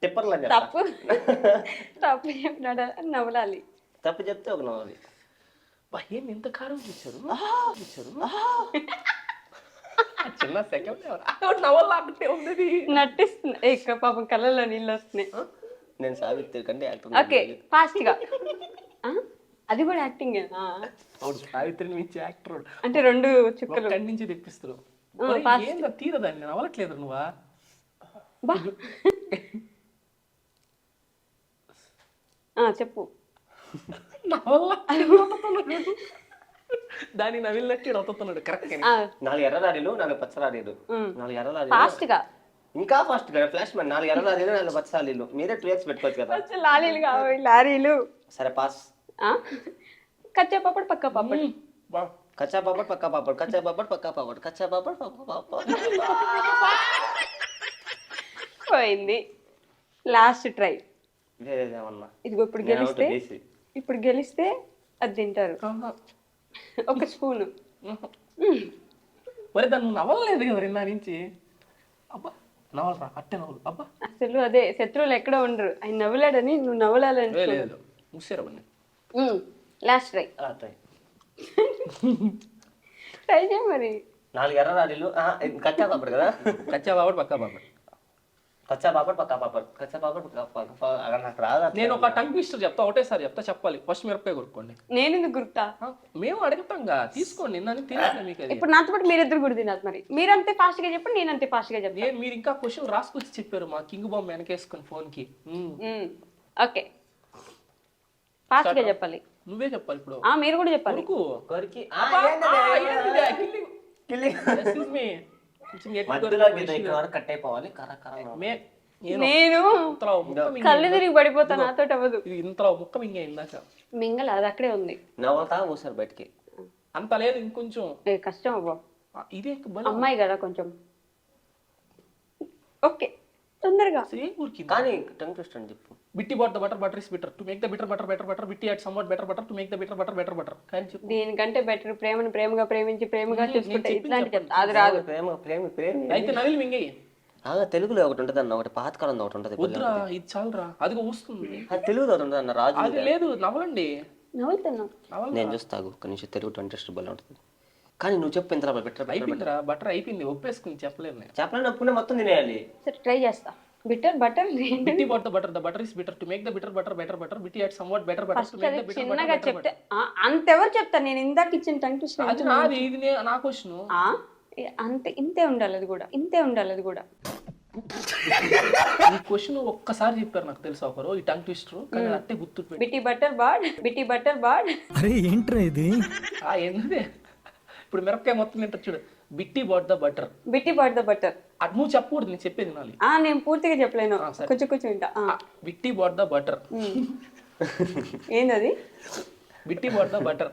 టిప్పర్లు అని తప్పు తప్పు చెప్పినాడు నవ్వలాలి. తప్పు చెప్తే ఒక నవ్వాలి. ఏం ఇంత కారం చూచారు చిన్న సెకండ్ నవ్వాలంటే ఉంది. నటిస్తుంది. ఇక్కడ పాపం కళ్ళల్లో నీళ్ళు వస్తున్నాయి. నేను సావిత్రి కంటే యాక్టర్. ఓకే ఫాస్ట్ గా. అది కూడా యాక్టింగ్. సావిత్రిని మించి యాక్టర్ అంటే 2 చుక్కలు అక్కడి నుంచి తెప్పిస్తారు. fast. ఏందా తీరదాన్ని నవ్వట్లేదు నువ్వా? బా చెప్పు. దాన్ని నవ్వినట్టు నవ్వుతున్నాడు. కరెక్ట్. 4 ఎర్ర లారీలు 4 పచ్చ లారీలు. 4 ఎర్ర లారీలు ఫాస్ట్ గా. ఇంకా ఫాస్ట్ గా ఫ్లాష్ మ్యాన్. 4 ఎర్ర లారీలు 4 పచ్చ లారీలు. మీరే 2x పెట్టుకోవచ్చు కదా. లారీలు కావాలి, లారీలు. సరే పాస్. కచ్చా పాపడ్ పక్కా పాపడ్. కచ్చా పాపడ్ పక్కా పాపడ్. కచ్చా పాపడ్ పక్కా పాపడ్. కచ్చా పాపడ్ పక్కా పాపడ్. పోయింది. Last try. వేరేదేమన్నా ఇదిగో ఇప్పుడు గెలిస్తే అది తింటారు. ఒక స్పూను. మరి దాన్ని నవ్వలేదు కదా నా నుంచి. అబ్బా నవ్వలరా అట్టే నవ్వులు. అబ్బా అసలు అదే శత్రువులు ఎక్కడ ఉండరు. ఆయన నవ్వలేడని నువ్వు నవ్వలాలని. లేదు ముసేరవన్నీ. Last try. ట్రై ట్రై చేయ మరి. 4 ఎర్ర లారీలు. కచ్చా పాపడ్ కదా. కచ్చా పాపడ్ పక్కా పాపడ్. కచ్చా పాపడ్ పక్కా పాపడ్. కచ్చా పాపడ్ పక్కా నాకు రాదు. నేను ఒక టంగ్ ట్విస్టర్ చెప్తా, ఒకటేసారి చెప్తా. చెప్పాలి. ఫస్ట్ మిరపకాయ కొనుక్కోండి. నేను ఎందుకు గుర్తా? మేము అడుగుతాంగా తీసుకోండి. నన్ను తెలియదు మీకు అది. ఇప్పుడు నాతో పాటు మీరిద్దరు కూడా తినాలి. మరి మీరంతే ఫాస్ట్ గా చెప్పండి, నేనంతే ఫాస్ట్ గా చెప్తాను. మీరు ఇంకా క్వశ్చన్ రాసుకొచ్చి చెప్పారు మా కింగ్ బాంబ్ వెనకేసుకొని ఫోన్ కి. ఓకే ఫాస్ట్ గా చెప్పాలి. నువ్వే చెప్పాలి ఇప్పుడు. మీరు కూడా చెప్పాలి. కొరికి కట్ అయిపోవాలి. నేను కళ్ళు తిరిగి పడిపోతాను. నాతో అవ్వదు. ఇంతలో ముక్క మింగే ఇందాక మింగల అది అక్కడే ఉంది. నవ్వుతా మూసారు బయటికి. అంత లేదు ఇంకొంచెం కష్టం అవ్వ. ఇదే అమ్మాయి కదా కొంచెం. ఓకే తొందరగా. కానీ టంగ్ ట్విస్టర్ అని చెప్పు. Betty bought the butter butter is bitter to make the bitter butter better butter Betty add somewhat better butter to make the bitter butter better butter. కానీ చెప్పు. దీనికంటే బెటర్ ప్రేమను ప్రేమగా ప్రేమించి ప్రేమగా చూసుకుంటే ఇట్లాంటి చెప్తా. అది రాదు. ప్రేమ అయితే నవిల్ మింగే. తెలుగులో ఒకటి ఉంటుంది అన్న, ఒకటి పాతకాలంలో ఒకటి ఉంటుంది. వద్దురా ఇది చాలరా. అది వస్తుంది. తెలుగులో ఒకటి ఉంటుంది అన్న, రాజు. అది లేదు నవలండి. నవ్వుతున్నా నేను చూస్తాగు ఒక నిమిషం. తెలుగు ఇంట్రెస్ట్ బలం ఉంటుంది. కానీ నువ్వు చెప్పు ఇంత బెటర్ అయిపోయిందిరా. బటర్ అయిపోయింది. ఒప్పేసుకుని చెప్పలేను. చెప్పలేనప్పుడు మొత్తం తినేయాలి. సరే ట్రై చేస్తా. Bitter butter Betty bought the butter the butter is bitter to make the bitter butter better butter Betty add somewhat better butter to make the bitter butter చిన్నగా చెప్తే అంతెవరు చెప్తారు? నేను ఇందాక ఇచ్చిన టంగ్ ట్విస్టర్ అది నాది. ఇది నా క్వశ్చన్. అంతే ఇంతే ఉండాలి. అది కూడా ఇంతే ఉండాలి. అది కూడా ఈ క్వశ్చన్ ఒక్కసారి చెప్పారు నాకు తెలుసా ఒకరు ఈ టంగ్ ట్విస్టర్. కానీ అట్టే గుర్తు Betty butter bad Betty butter bad. అరే ఏంట్రా ఇది? ఏంటది? ఇప్పుడు మిరపకాయ మొత్తం తింటా చూడు. Betty bought the butter. Betty bought the butter. అది నువ్వు చెప్పకూడదు, నేను చెప్పేది నాలి. నేను పూర్తిగా చెప్పలేను. కొంచెం కొంచెం వింటా. Betty bought the butter. ఏంది అది? Betty bought the butter.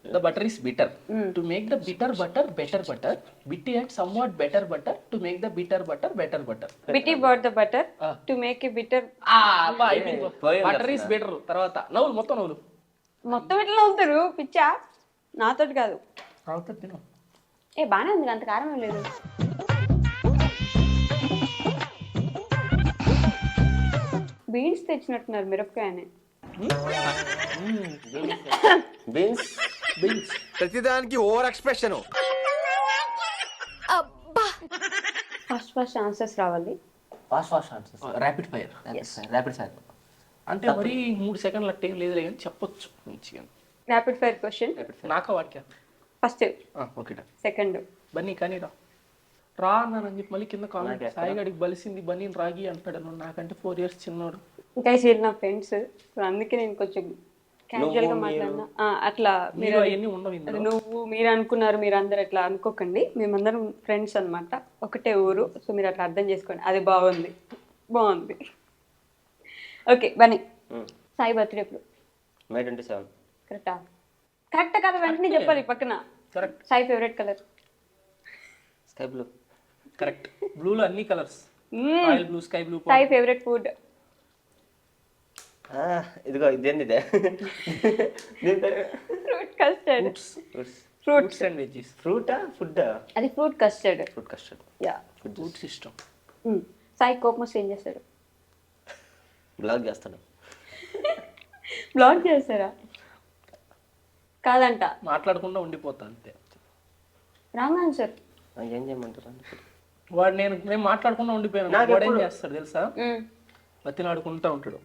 The butter is bitter. To make the bitter butter better butter, Bitty had somewhat better butter to make the bitter butter better butter. Betty bought the butter to make a bitter. పోయింది బటర్ ఈస్ బెటర్. తర్వాత నవ్వులు మొత్తం నవ్వులు. మొత్తం ఎట్లా అవుతారు పిచ్చా? నాతోటి కాదు. అవుతుంది తిను. ఏ బానే ఉంది, అంత కారం ఏం లేదు. బీన్స్ తెచ్చినట్టున్నారు మిరపకాయని. Beans beans. ప్రతిదానికి ఓవర్ ఎక్స్ప్రెషన్. ఫస్ట్ ఆన్సర్స్ రావాలి. Fast answers. Rapid fire. Rapid fire. అంటే మరి 3 సెకండ్లు అట్టే ఏం లేదులే కానీ చెప్పొచ్చు మంచిగా. Rapid fire question. నాకా వాడికా? ఫస్ట్, ఓకే డా. సెకండ్. బన్నీ కానీ రా అన్నానని చెప్పి మళ్ళీ కింద కామెంట్ సాయిగాడికి బలిసింది బన్నీ రాగి అంటాడు. నాకంటే 4 years చిన్నోడు. ఇంకా వీళ్ళు నా ఫ్రెండ్స్, అందుకే నేను కొంచెం క్యాజువల్ గా మాట్లాడినా. అట్లా మీరు అవన్నీ ఉండవు ఇందులో. అది నువ్వు మీరు అనుకున్నారు, మీరు అందరు అట్లా అనుకోకండి. మేమందరం ఫ్రెండ్స్ అన్నమాట, ఒకటే ఊరు. సో మీరు అట్లా అర్థం చేసుకోండి. అది బాగుంది. ఓకే బన్నీ, సాయి బర్త్డే ఎప్పుడు? May 27. కరెక్టా? కరెక్ట్ కదా, వెంటనే చెప్పాలి పక్కన. Correct. Sai favourite colour? Sky blue. Correct. బ్లూలో అన్ని colours, royal blue, sky blue. Sai favourite food? ఇదిగో ఇదేంది ఇదే. Fruit custard. Fruits and veggies. ఫ్రూటా ఫుడ్డా? అది fruit custard. Fruit custard. Yeah. Fruits ఇష్టం. సాయి కోపం వస్తే ఏం చేస్తాడు? బ్లాగ్ చేస్తాడు. బ్లాగ్ చేస్తారా? కాదంట, మాట్లాడకుండా ఉండిపోతా అంతే. Wrong answer. ఏం చేయమంటారు? వాడు నేను మాట్లాడకుండా ఉండిపోయాను. వాడు ఏం చేస్తాడు తెలుసా? బతిలాడుకుంటా ఉంటాడు.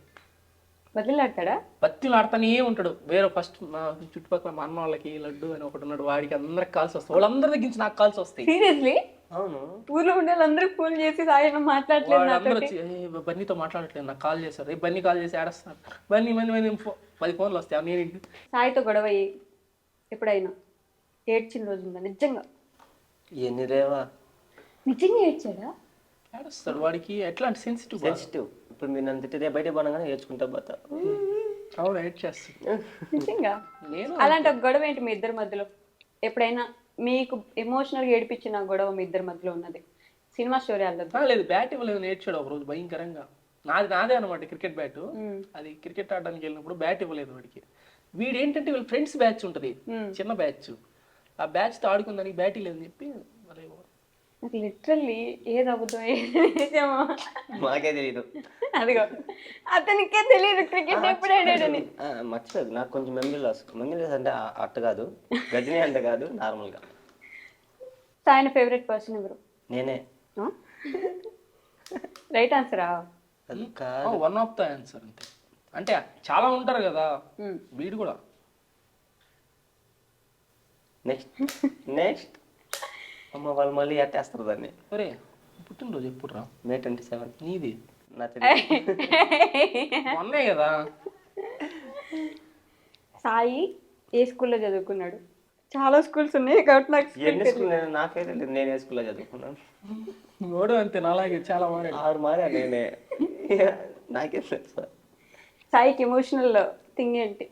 బదిలాడతాడా? బతిలాడుతానే ఉంటాడు. వేరే ఫస్ట్ మా చుట్టుపక్కల మా అన్న వాళ్ళకి లడ్డు అని ఒకటి ఉన్నాడు, వాడికి అందరికి కాల్స్ వస్తాయి. వాళ్ళందరి దగ్గర నుంచి నాకు కాల్స్ వస్తాయి. సీరియస్లీ? అవును. ఊర్లో ఉండే వాళ్ళందరూ ఫోన్ చేసి సాయి మాట్లాడలేదు వాళ్ళందరూ నాతోటి. వచ్చి బన్నీతో మాట్లాడట్లేదు, నాకు కాల్ చేశారు. బన్నీ కాల్ చేసి ఆడేస్తాను. బన్నీ 10 ఫోన్లు వస్తాయి. నేను సాయితో గొడవ అయ్యి ఎప్పుడైనా ఏడ్చిన రోజు ఉందా? నిజంగా ఎన్ని రేవా? నిజంగా ఏడ్చాడా? ఆడేస్తాడు. వాడికి ఎట్లా అంటే సెన్సిటివ్. ఇప్పుడు మీరు నన్ను తిట్టితే బయట పోనగానే ఏడ్చుకుంటా పోతా. అవును, ఎయిట్ చేస్తాడు నిజంగా. నేను. అలాంటి ఒక గొడవ ఏంటి మీ ఇద్దరి మధ్యలో? ఎప్పుడైనా మీకు ఎమోషనల్గా ఏడిపించిన గొడవ మీ ఇద్దరి మధ్యలో ఉన్నది? సినిమా స్టోరీ అల్లదు. లేదు, బ్యాట్ ఇవ్వలేదు, నేర్చాడు ఒకరోజు భయంకరంగా. నాదే అనమాట క్రికెట్ బ్యాట్. అది క్రికెట్ ఆడడానికి వెళ్ళినప్పుడు బ్యాట్ ఇవ్వలేదు వాడికి. వీడు ఏంటంటే వీళ్ళ ఫ్రెండ్స్ బ్యాచ్ ఉంటుంది, చిన్న బ్యాచ్. ఆ బ్యాచ్ తో ఆడుకుందానికి బ్యాట్ లేదని చెప్పి నాకు లిటరల్లీ ఏది అవ్వదు ఏమో మాకే తెలియదు. అదిగో అతనికే తెలియదు క్రికెట్ ఎప్పుడు ఆడాడని. మర్చిపోదు. నాకు కొంచెం మెమరీ లాస్ అంటే అట్ట కాదు, గజనీ అంట కాదు, నార్మల్గా. ఆయన ఫేవరెట్ పర్సన్ ఎవరు? నేనే. రైట్ ఆన్సరా? వన్ ఆఫ్ ద ఆన్సర్ అంతే. అంటే చాలా ఉంటారు కదా, వీడు కూడా. నెక్స్ట్ అమ్మ వాళ్ళు మళ్ళీ అట్టేస్తారు దాన్ని. ఒరే పుట్టినరోజు ఎప్పుడు రా? May 27. నీది నా మొన్నే కదా. సాయి ఏ స్కూల్లో చదువుకున్నాడు? చాలా స్కూల్స్ ఉన్నాయి కాబట్టి నాకు ఎన్ని స్కూల్ నాకే తెలియదు. నేను ఏ స్కూల్లో చదువుకున్నాను. నోడు అంతే నాలాగే చాలా మారాడు. 6 మారా నేనే. నాకే తెలుసు. సాయికి ఎమోషనల్ థింగ్ ఏంటి?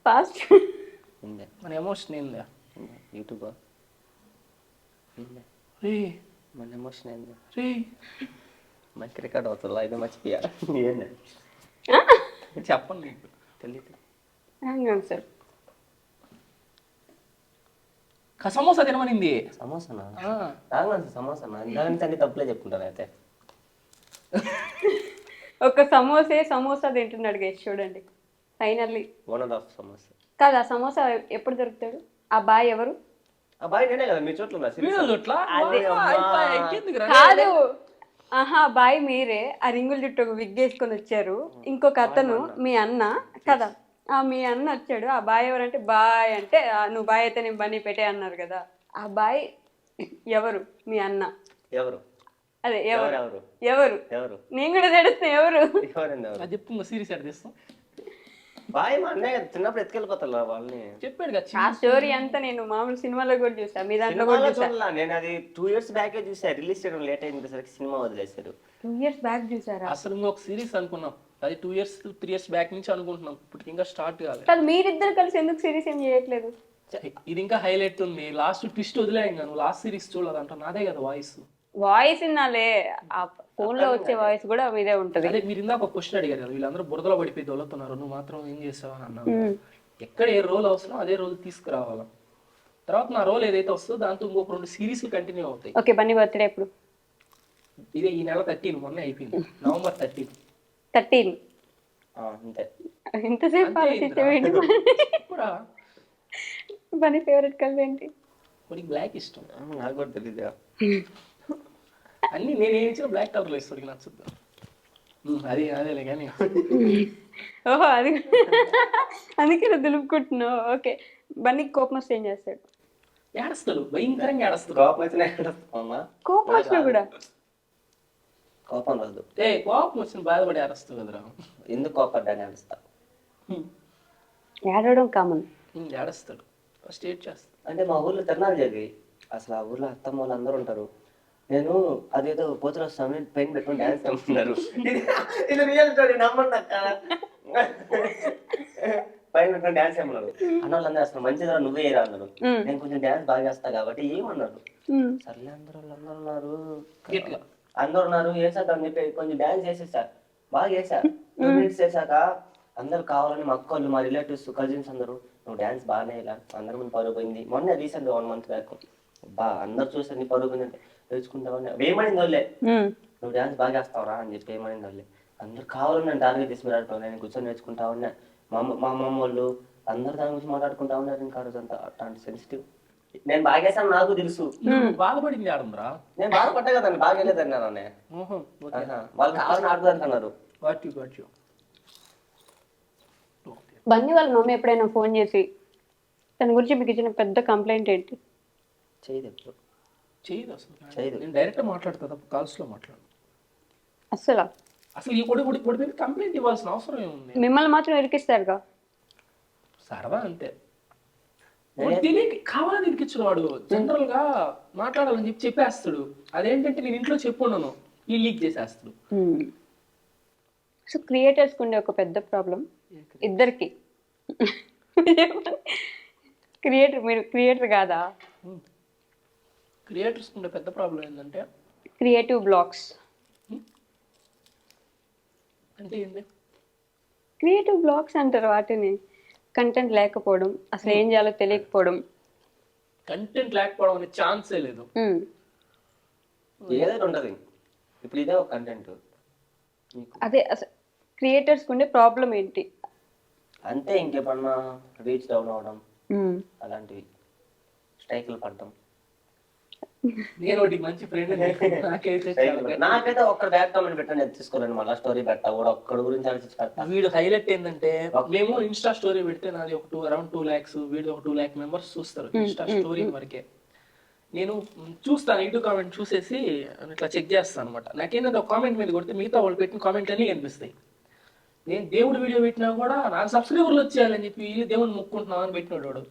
ఫాస్ట్ మన ఎమోషన్ ఏందా? యూట్యూబ్ రే మన ఎమోషన్ ఏంది? రే మంచి రికార్డ్ అవుతుందా? ఇది మర్చిపోయా. ఏంది చెప్పండి. తెలియదు. Wrong answer. సమోసా తినమనింది. సమోసానా? రాంగ్ సమోసానా? దాని అన్ని తప్పులే చెప్పుకుంటాను అయితే. ఒక సమోసా తింటున్నాడు గైస్, చూడండి. ఫైనల్లీ ఓనర్ ఆఫ్ సమోసా కాదు. ఆ సమోసా ఎప్పుడు దొరుకుతాడు? ఆ బాయ్ ఎవరు? ఆ బాయ్ నేనే కదా మీ చోట్ల కాదు. ఆహా, బాయ్ మీరే. ఆ రింగుల చుట్టూ ఒక విగ్ వేసుకొని వచ్చారు. ఇంకొక అతను మీ అన్న కదా. మీ అన్న వచ్చాడు. ఆ బాయ్ ఎవరంటే, బాయ్ అంటే నువ్వు బాయ్ అయితే నేను బన్నీ పెట్టే అన్నారు కదా. ఆ బాయ్ ఎవరు? మీ అన్న. ఎవరు? అదే ఎవరు? ఎవరు? ఎవరు? నేను కూడా తెలుస్తున్నా ఎవరు. అది చెప్పు. సీరియస్ అడ్ చేస్తాం. బాయ్ మా అన్నయ్య చిన్నప్పుడు ఎత్తుకెళ్ళిపోతారు వాళ్ళని. చెప్పాడు కదా ఆ స్టోరీ అంతా నేను మామూలు సినిమాలో కూడా చూసా, మీ దాంట్లో కూడా సినిమాలో చూసా. చూడలా, నేను అది 2 years బ్యాకే చూసా. రిలీజ్ చేయడం లేట్ అయింది సినిమా వదిలేశారు. 2 years బ్యాక్ చూసారా? అసలు ఇంకొక సిరీస్ అనుకున్నాం, అది 2 years 3 years బ్యాక్ నుంచి అనుకుంటున్నాం, ఇప్పుడు ఇంకా స్టార్ట్ కాలేదు. కాదు, మీరిద్దరు కలిసి ఎందుకు సిరీస్ ఏం చేయట్లేదు? ఇది ఇంకా హైలైట్ ఉంది, లాస్ట్ ట్విస్ట్ వదిలేయం కదా, నువ్వు లాస్ట్ సిరీస్ చూడలేదంట, నాదే కదా వాయిస్. వాయిస్ వినాలే, ఆ ఫోన్ లో వచ్చే వాయిస్ కూడా మీదే ఉంటది. అదే మీరు ఇందాక ఒక క్వశ్చన్ అడిగారు కదా, వీళ్ళందరూ బురదలో పడిపోయి దొలుతున్నారు, నువ్వు మాత్రం ఏం చేసావు అని అన్నావు. ఎక్కడ ఏ రోల్ అవసరం అదే రోల్ తీసుకురావాలి. తర్వాత నా రోల్ ఏదైతే వస్తుందో దాంతో ఇంకొక 2 సిరీస్లు కంటిన్యూ అవుతాయి. ఓకే, బన్నీ బర్త్డే ఎప్పుడు? ఇదే ఈ నెల 13, మొన్న అయిపోయింది, November 13. 13. అంతే. ఎంతసేపు ఆలోచించేవేంటి? బన్నీ ఫేవరెట్ కలర్ ఏంటి? వాడికి బ్లాక్ ఇష్టం. నాకు కూడా తెలియదు. అన్ని నేను ఏమి ఇచ్చినా బ్లాక్ కలర్లో ఇస్తాడు, నచ్చుద్దా. అదేలే కానీ. ఓహో, అది అందుకే నువ్వు దులుపుకుంటున్నావు. ఓకే, బన్నీకి కోపం వస్తే ఏం చేస్తాడు? ఏడుస్తాడు, భయంకరంగా ఏడుస్తాడు. కోపం వచ్చినా ఏడుస్తామా? కోపం వచ్చినా కూడా? కోపం రాదు. కోపం వచ్చిన బాధపడి ఏడుస్తావు కదరా. ఎందుకు కోపడ్డాని ఏడుస్తా. ఏడవడం కామన్. ఏడుస్తాడు, ఫస్ట్ ఏడ్ చేస్తాడు. అంటే మా ఊర్లో తిరణాలు జరిగాయి. అసలు ఆ ఊర్లో అత్తమ్మ వాళ్ళు అందరూ ఉంటారు. నేను అదేదో పోతున్న సమయం పెయిన్ పెట్టుకుని డాన్స్ చేస్తున్నారు. ఇది రియల్ స్టోరీ, నమ్మండి అక్క. పైన పెట్టుకుని డాన్స్ చేయమన్నారు. అన్న వాళ్ళందరూ అసలు మంచిదా నువ్వే ఏరా అన్నారు. నేను కొంచెం డాన్స్ బాగా చేస్తా కాబట్టి ఏమన్నారు, సర్లే అందరూ ఉన్నారు, అందరూ ఉన్నారు వేసాక చెప్పి కొంచెం డాన్స్ చేసేసా. బాగా చేసా. 2 minutes చేశాక అందరు కావాలని మా అక్కలు, మా రిలేటివ్స్, కజిన్స్ అందరూ నువ్వు డాన్స్ బాగానే ఇలా అందరి ముందు పరుగు పోయింది. మొన్న రీసెంట్ 1 month బ్యాక్ అందరు చూసారు నీ పరుగు పోయింది అంటే వేసుకుంటావని ఏమనింది వాళ్ళే, నువ్వు డాన్స్ బాగా చేస్తావురా అని చెప్పి ఏమనింది వాళ్ళే. అందరు కావాలని నేను టార్గెట్ చేసి మాట్లాడుతున్నాను, నేను కూర్చొని నేర్చుకుంటావన్నా. మా అమ్మమ్మ వాళ్ళు అందరు దాని గురించి మాట్లాడుకుంటా ఉన్నారు. ఇంకా రోజంతా అట్లాంటి సెన్సిటివ్. నేను బాగా చేస్తాను నాకు తెలుసు. బాధపడింది ఆడుందిరా. నేను బాధపడ్డా కదండి, బాగా వెళ్ళేదన్నా. వాళ్ళు కావాలని ఆడుతుందన్నారు. బన్నీ వాళ్ళ మమ్మీ ఎప్పుడైనా ఫోన్ చేసి తన గురించి మీకు ఇచ్చిన పెద్ద కంప్లైంట్ ఏంటి? చేయదు ఎప్పుడు. చేయదు అసలు. నేను డైరెక్ట్ మాట్లాడతా తప్ప కాల్స్ లో మాట్లాడు అసలు ఈ కొడి మీద కంప్లైంట్ ఇవ్వాల్సిన అవసరం ఏముంది? మిమ్మల్ని మాత్రం ఇరికిస్తారుగా. సరదా అంతే. కావాలని ఇరికించిన వాడు జనరల్ గా మాట్లాడాలని చెప్పేస్తాడు. అదేంటంటే నేను ఇంట్లో చెప్పున్నాను, ఈ లీక్ చేసేస్తాడు. సో క్రియేటర్స్ ఉండే ఒక పెద్ద ప్రాబ్లం ఇద్దరికి. మీరు క్రియేటర్ కాదా? క్రియేటర్స్ ఉండే పెద్ద ప్రాబ్లం ఏంటంటే క్రియేటివ్ బ్లాక్స్. అంటే ఏంటి? క్రియేటివ్ బ్లాక్స్ అంటారు వాటిని. కంటెంట్ లేకపోవడం, అసలు ఏం చేయాలో తెలియకపోవడం. కంటెంట్ లేకపోవడం అనే ఛాన్సే లేదు. ఏదైనా ఉండదు. ఇప్పుడు ఇదే ఒక కంటెంట్. అదే అసలు క్రియేటర్స్ ఉండే ప్రాబ్లం ఏంటి? అంతే, ఇంకేమన్నా రీచ్ డౌన్ అవడం అలాంటివి, స్ట్రైకులు పడడం. నేను ఒకటి మంచి ఫ్రెండ్, నాకైతే ఒక్క బ్యాక్ కామెంట్ పెట్టండి, నేను తీసుకోలేను. మళ్ళీ స్టోరీ పెట్టా కూడా ఒక్కడి గురించి ఆలోచించి పెడతా. వీడు హైలైట్ ఏంటంటే మేము ఇన్స్టా స్టోరీ పెడితే నాది ఒక అరౌండ్ 2 lakhs, వీడు ఒక 2 lakh members చూస్తారు ఇన్స్టా స్టోరీ వరకే. నేను చూస్తాను, నెగిటివ్ కామెంట్ చూసేసి ఇట్లా చెక్ చేస్తాను అనమాట. నాకేంటంటే ఒక కామెంట్ మీద కొడితే మిగతా వాళ్ళు పెట్టిన కామెంట్లు అన్నీ కనిపిస్తాయి. నేను దేవుడు వీడియో పెట్టినా కూడా నాకు సబ్స్క్రైబర్లు వచ్చేయాలని చెప్పి దేవుడిని మొక్కుంటున్నావు అని పెట్టినాడు వాడు.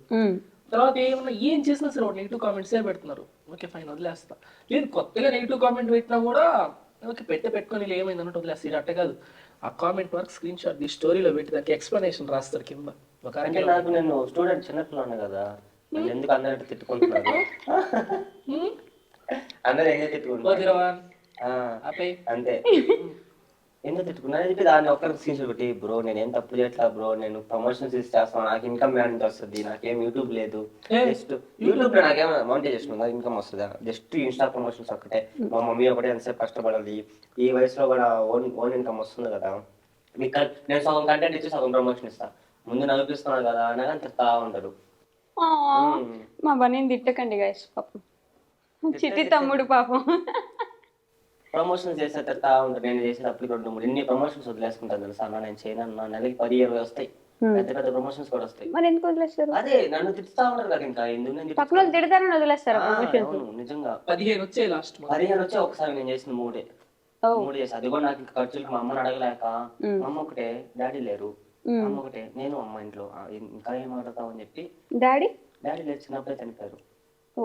తర్వాత ఏమన్నా ఏం చేసినా సరే వాడు నెగిటివ్ కామెంట్సే పెడుతున్నారు. ఓకే ఫైన్, వదిలేస్తా. లేదు కొత్తగా నెగిటివ్ కామెంట్ పెట్టినా కూడా ఓకే పెట్టుకొని ఏమైంది అన్నట్టు వదిలేస్తాడు. అట్ట కాదు, ఆ కామెంట్ వరకు స్క్రీన్ షాట్ ఈ స్టోరీలో పెట్టి దానికి ఎక్స్ప్లెనేషన్ రాస్తారు కింద. నాకు నేను స్టూడెంట్ చిన్నపిల్లాను కదా, ఎందుకు అందరూ తిట్టుకుంటున్నారు, అందరూ ఎందుకు తిట్టుకుంటున్నారు అంతే. ఎందుకు తిట్టుకున్నా చెప్పి దాన్ని ఒక్కరికి స్క్రీన్ షాట్ పెట్టి, బ్రో నేనేం తప్పు చేయట్లా బ్రో, నేను ప్రమోషన్స్ చేస్తాను, నాకు ఇన్కమ్ నుంచి వస్తుంది, నాకేం యూట్యూబ్ లేదు, జస్ట్ యూట్యూబ్ లో నాకేం మోనిటైజేషన్ ఉందా, ఇన్కమ్ వస్తుందా, జస్ట్ ఇన్స్టా ప్రమోషన్స్ ఒక్కటే, మా మమ్మీ ఒకటే ఎంతసేపు కష్టపడాలి, ఈ వయసులో కూడా ఓన్ ఇన్కమ్ వస్తుంది కదా, మీకు నేను సగం కంటెంట్ ఇచ్చి సగం ప్రమోషన్ ఇస్తా, ముందు నవ్విస్తున్నాను కదా అని అని తిడతా ఉంటారు. మా బన్నీని తిట్టకండి గైస్, పాపం చిట్టి తమ్ముడు పాపం. ప్రమోషన్స్ చేస్తే తిడతా ఉంటారు. నేను చేసేది అప్పుడు 2-3 ఎన్ని ప్రమోషన్స్ వదిలేసుకుంటాను తెలుసా. నేను చేయను, నెలకి 10-20 వస్తాయి, పెద్ద పెద్ద ప్రమోషన్స్ కూడా వస్తాయి. మరి ఎందుకు వదిలేస్తారు? అదే నన్ను తిడుతా ఉంటారు కదా, ఇంకా ఎందుకు పక్కన వాళ్ళు తిడతారని వదిలేస్తారా? నిజంగా 15 వచ్చాయి, లాస్ట్ 15 వచ్చే ఒకసారి నేను చేసిన 3 చేసి, అది కూడా నాకు ఇంకా ఖర్చులకి మా అమ్మని అడగలేక, మా అమ్మ ఒకటే, డాడీ లేరు, అమ్మ ఒకటే, నేను అమ్మ ఇంట్లో ఇంకా ఏం ఆడతావు అని చెప్పి. డాడీ డాడీ లేదు, చిన్నప్పుడే చనిపోయారు. ఓ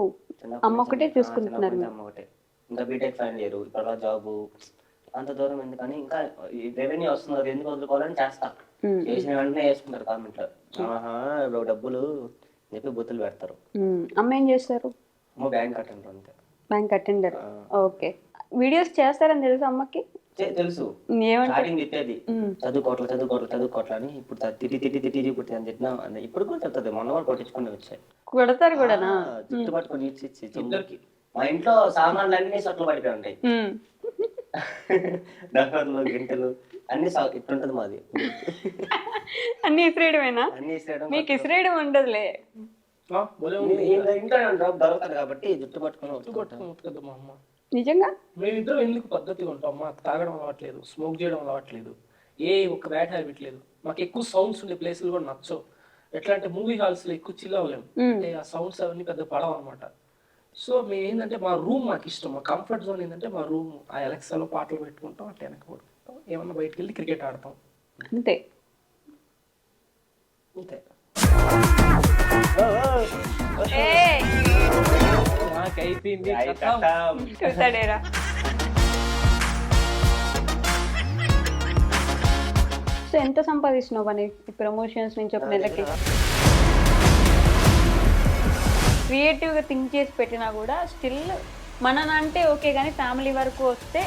అమ్మ ఒకటే చూసుకుంటున్నారు. అమ్మ ఒకటే. ఇంకా బీటెక్ ఫైనల్ ఇయర్, ఇప్పుడు జాబ్, అంత దూరం ఎందుకని ఇంకా రెవెన్యూ వస్తుంది అది ఎందుకు వదులుకోవాలని చేస్తా. చేసిన వెంటనే వేసుకుంటారు కామెంట్లో, ఆహా డబ్బులు చెప్పి బుద్ధులు పెడతారు. అమ్మ ఏం చేస్తారు? అమ్మ బ్యాంక్ అటెండర్ అంతే. Bank attender. ఓకే. వీడియోస్ చేస్తారని తెలుసు అమ్మకి? తెలుసు. స్టార్టింగ్ తిట్టేది, చదువుకోవట్లా అని. ఇప్పుడు తిట్టి ఇప్పుడు అని చెప్పినా ఇప్పుడు కూడా చెప్తుంది. మొన్న కూడా కొట్టించుకుని వచ్చాయి. కొడతారు కూడా జుట్టు పట్టుకొని ఇచ్చి ఇద్దరికి. మా ఇంట్లో సామాన్లు అన్ని సొట్లు పడిపోయి ఉంటాయి. డబ్బర్లు గింటలు అన్ని ఇట్లుంటది మాది. అన్ని ఇసిరేయడమేనా? అన్ని ఇసిరేయడం. మీకు ఇసిరేయడం ఉండదులే. ఇంట్లో దొరకదు కాబట్టి జుట్టు పట్టుకొని కొట్టుకుంటుంది మా అమ్మ. నిజంగా మేమిద్దరం ఎందుకు పద్ధతిగా ఉంటాం? మాకు తాగడం అలవాట్లేదు, స్మోక్ చేయడం అలవాట్లేదు, ఏ ఒక్క బ్యాడ్ హ్యాబిట్ లేదు. మాకు ఎక్కువ సౌండ్స్ ఉండే ప్లేసులు కూడా నచ్చవు. ఎట్లా అంటే మూవీ హాల్స్ లో ఎక్కువ చిల్ అవ్వలేము, అంటే ఆ సౌండ్స్ అవన్నీ పెద్ద పడవు అనమాట. సో మేము ఏంటంటే మా రూమ్ మాకు ఇష్టం, మా కంఫర్ట్ జోన్ ఏంటంటే మా రూమ్. ఆ అలెక్సాలో పాటలు పెట్టుకుంటాం, అట్లా వెనక పడుకుంటాం, ఏమన్నా బయటకు వెళ్ళి క్రికెట్ ఆడతాం, అంతే. అంతే. ఏయ్, నాకు అయిపోయింది. చూసాడేరా. సో ఎంత సంపాదిస్తున్నావు అని ఈ ప్రమోషన్స్ నుంచి ఒక నెలకి? క్రియేటివ్గా థింక్ చేసి పెట్టినా కూడా స్టిల్ మననంటే ఓకే, కానీ ఫ్యామిలీ వరకు వస్తే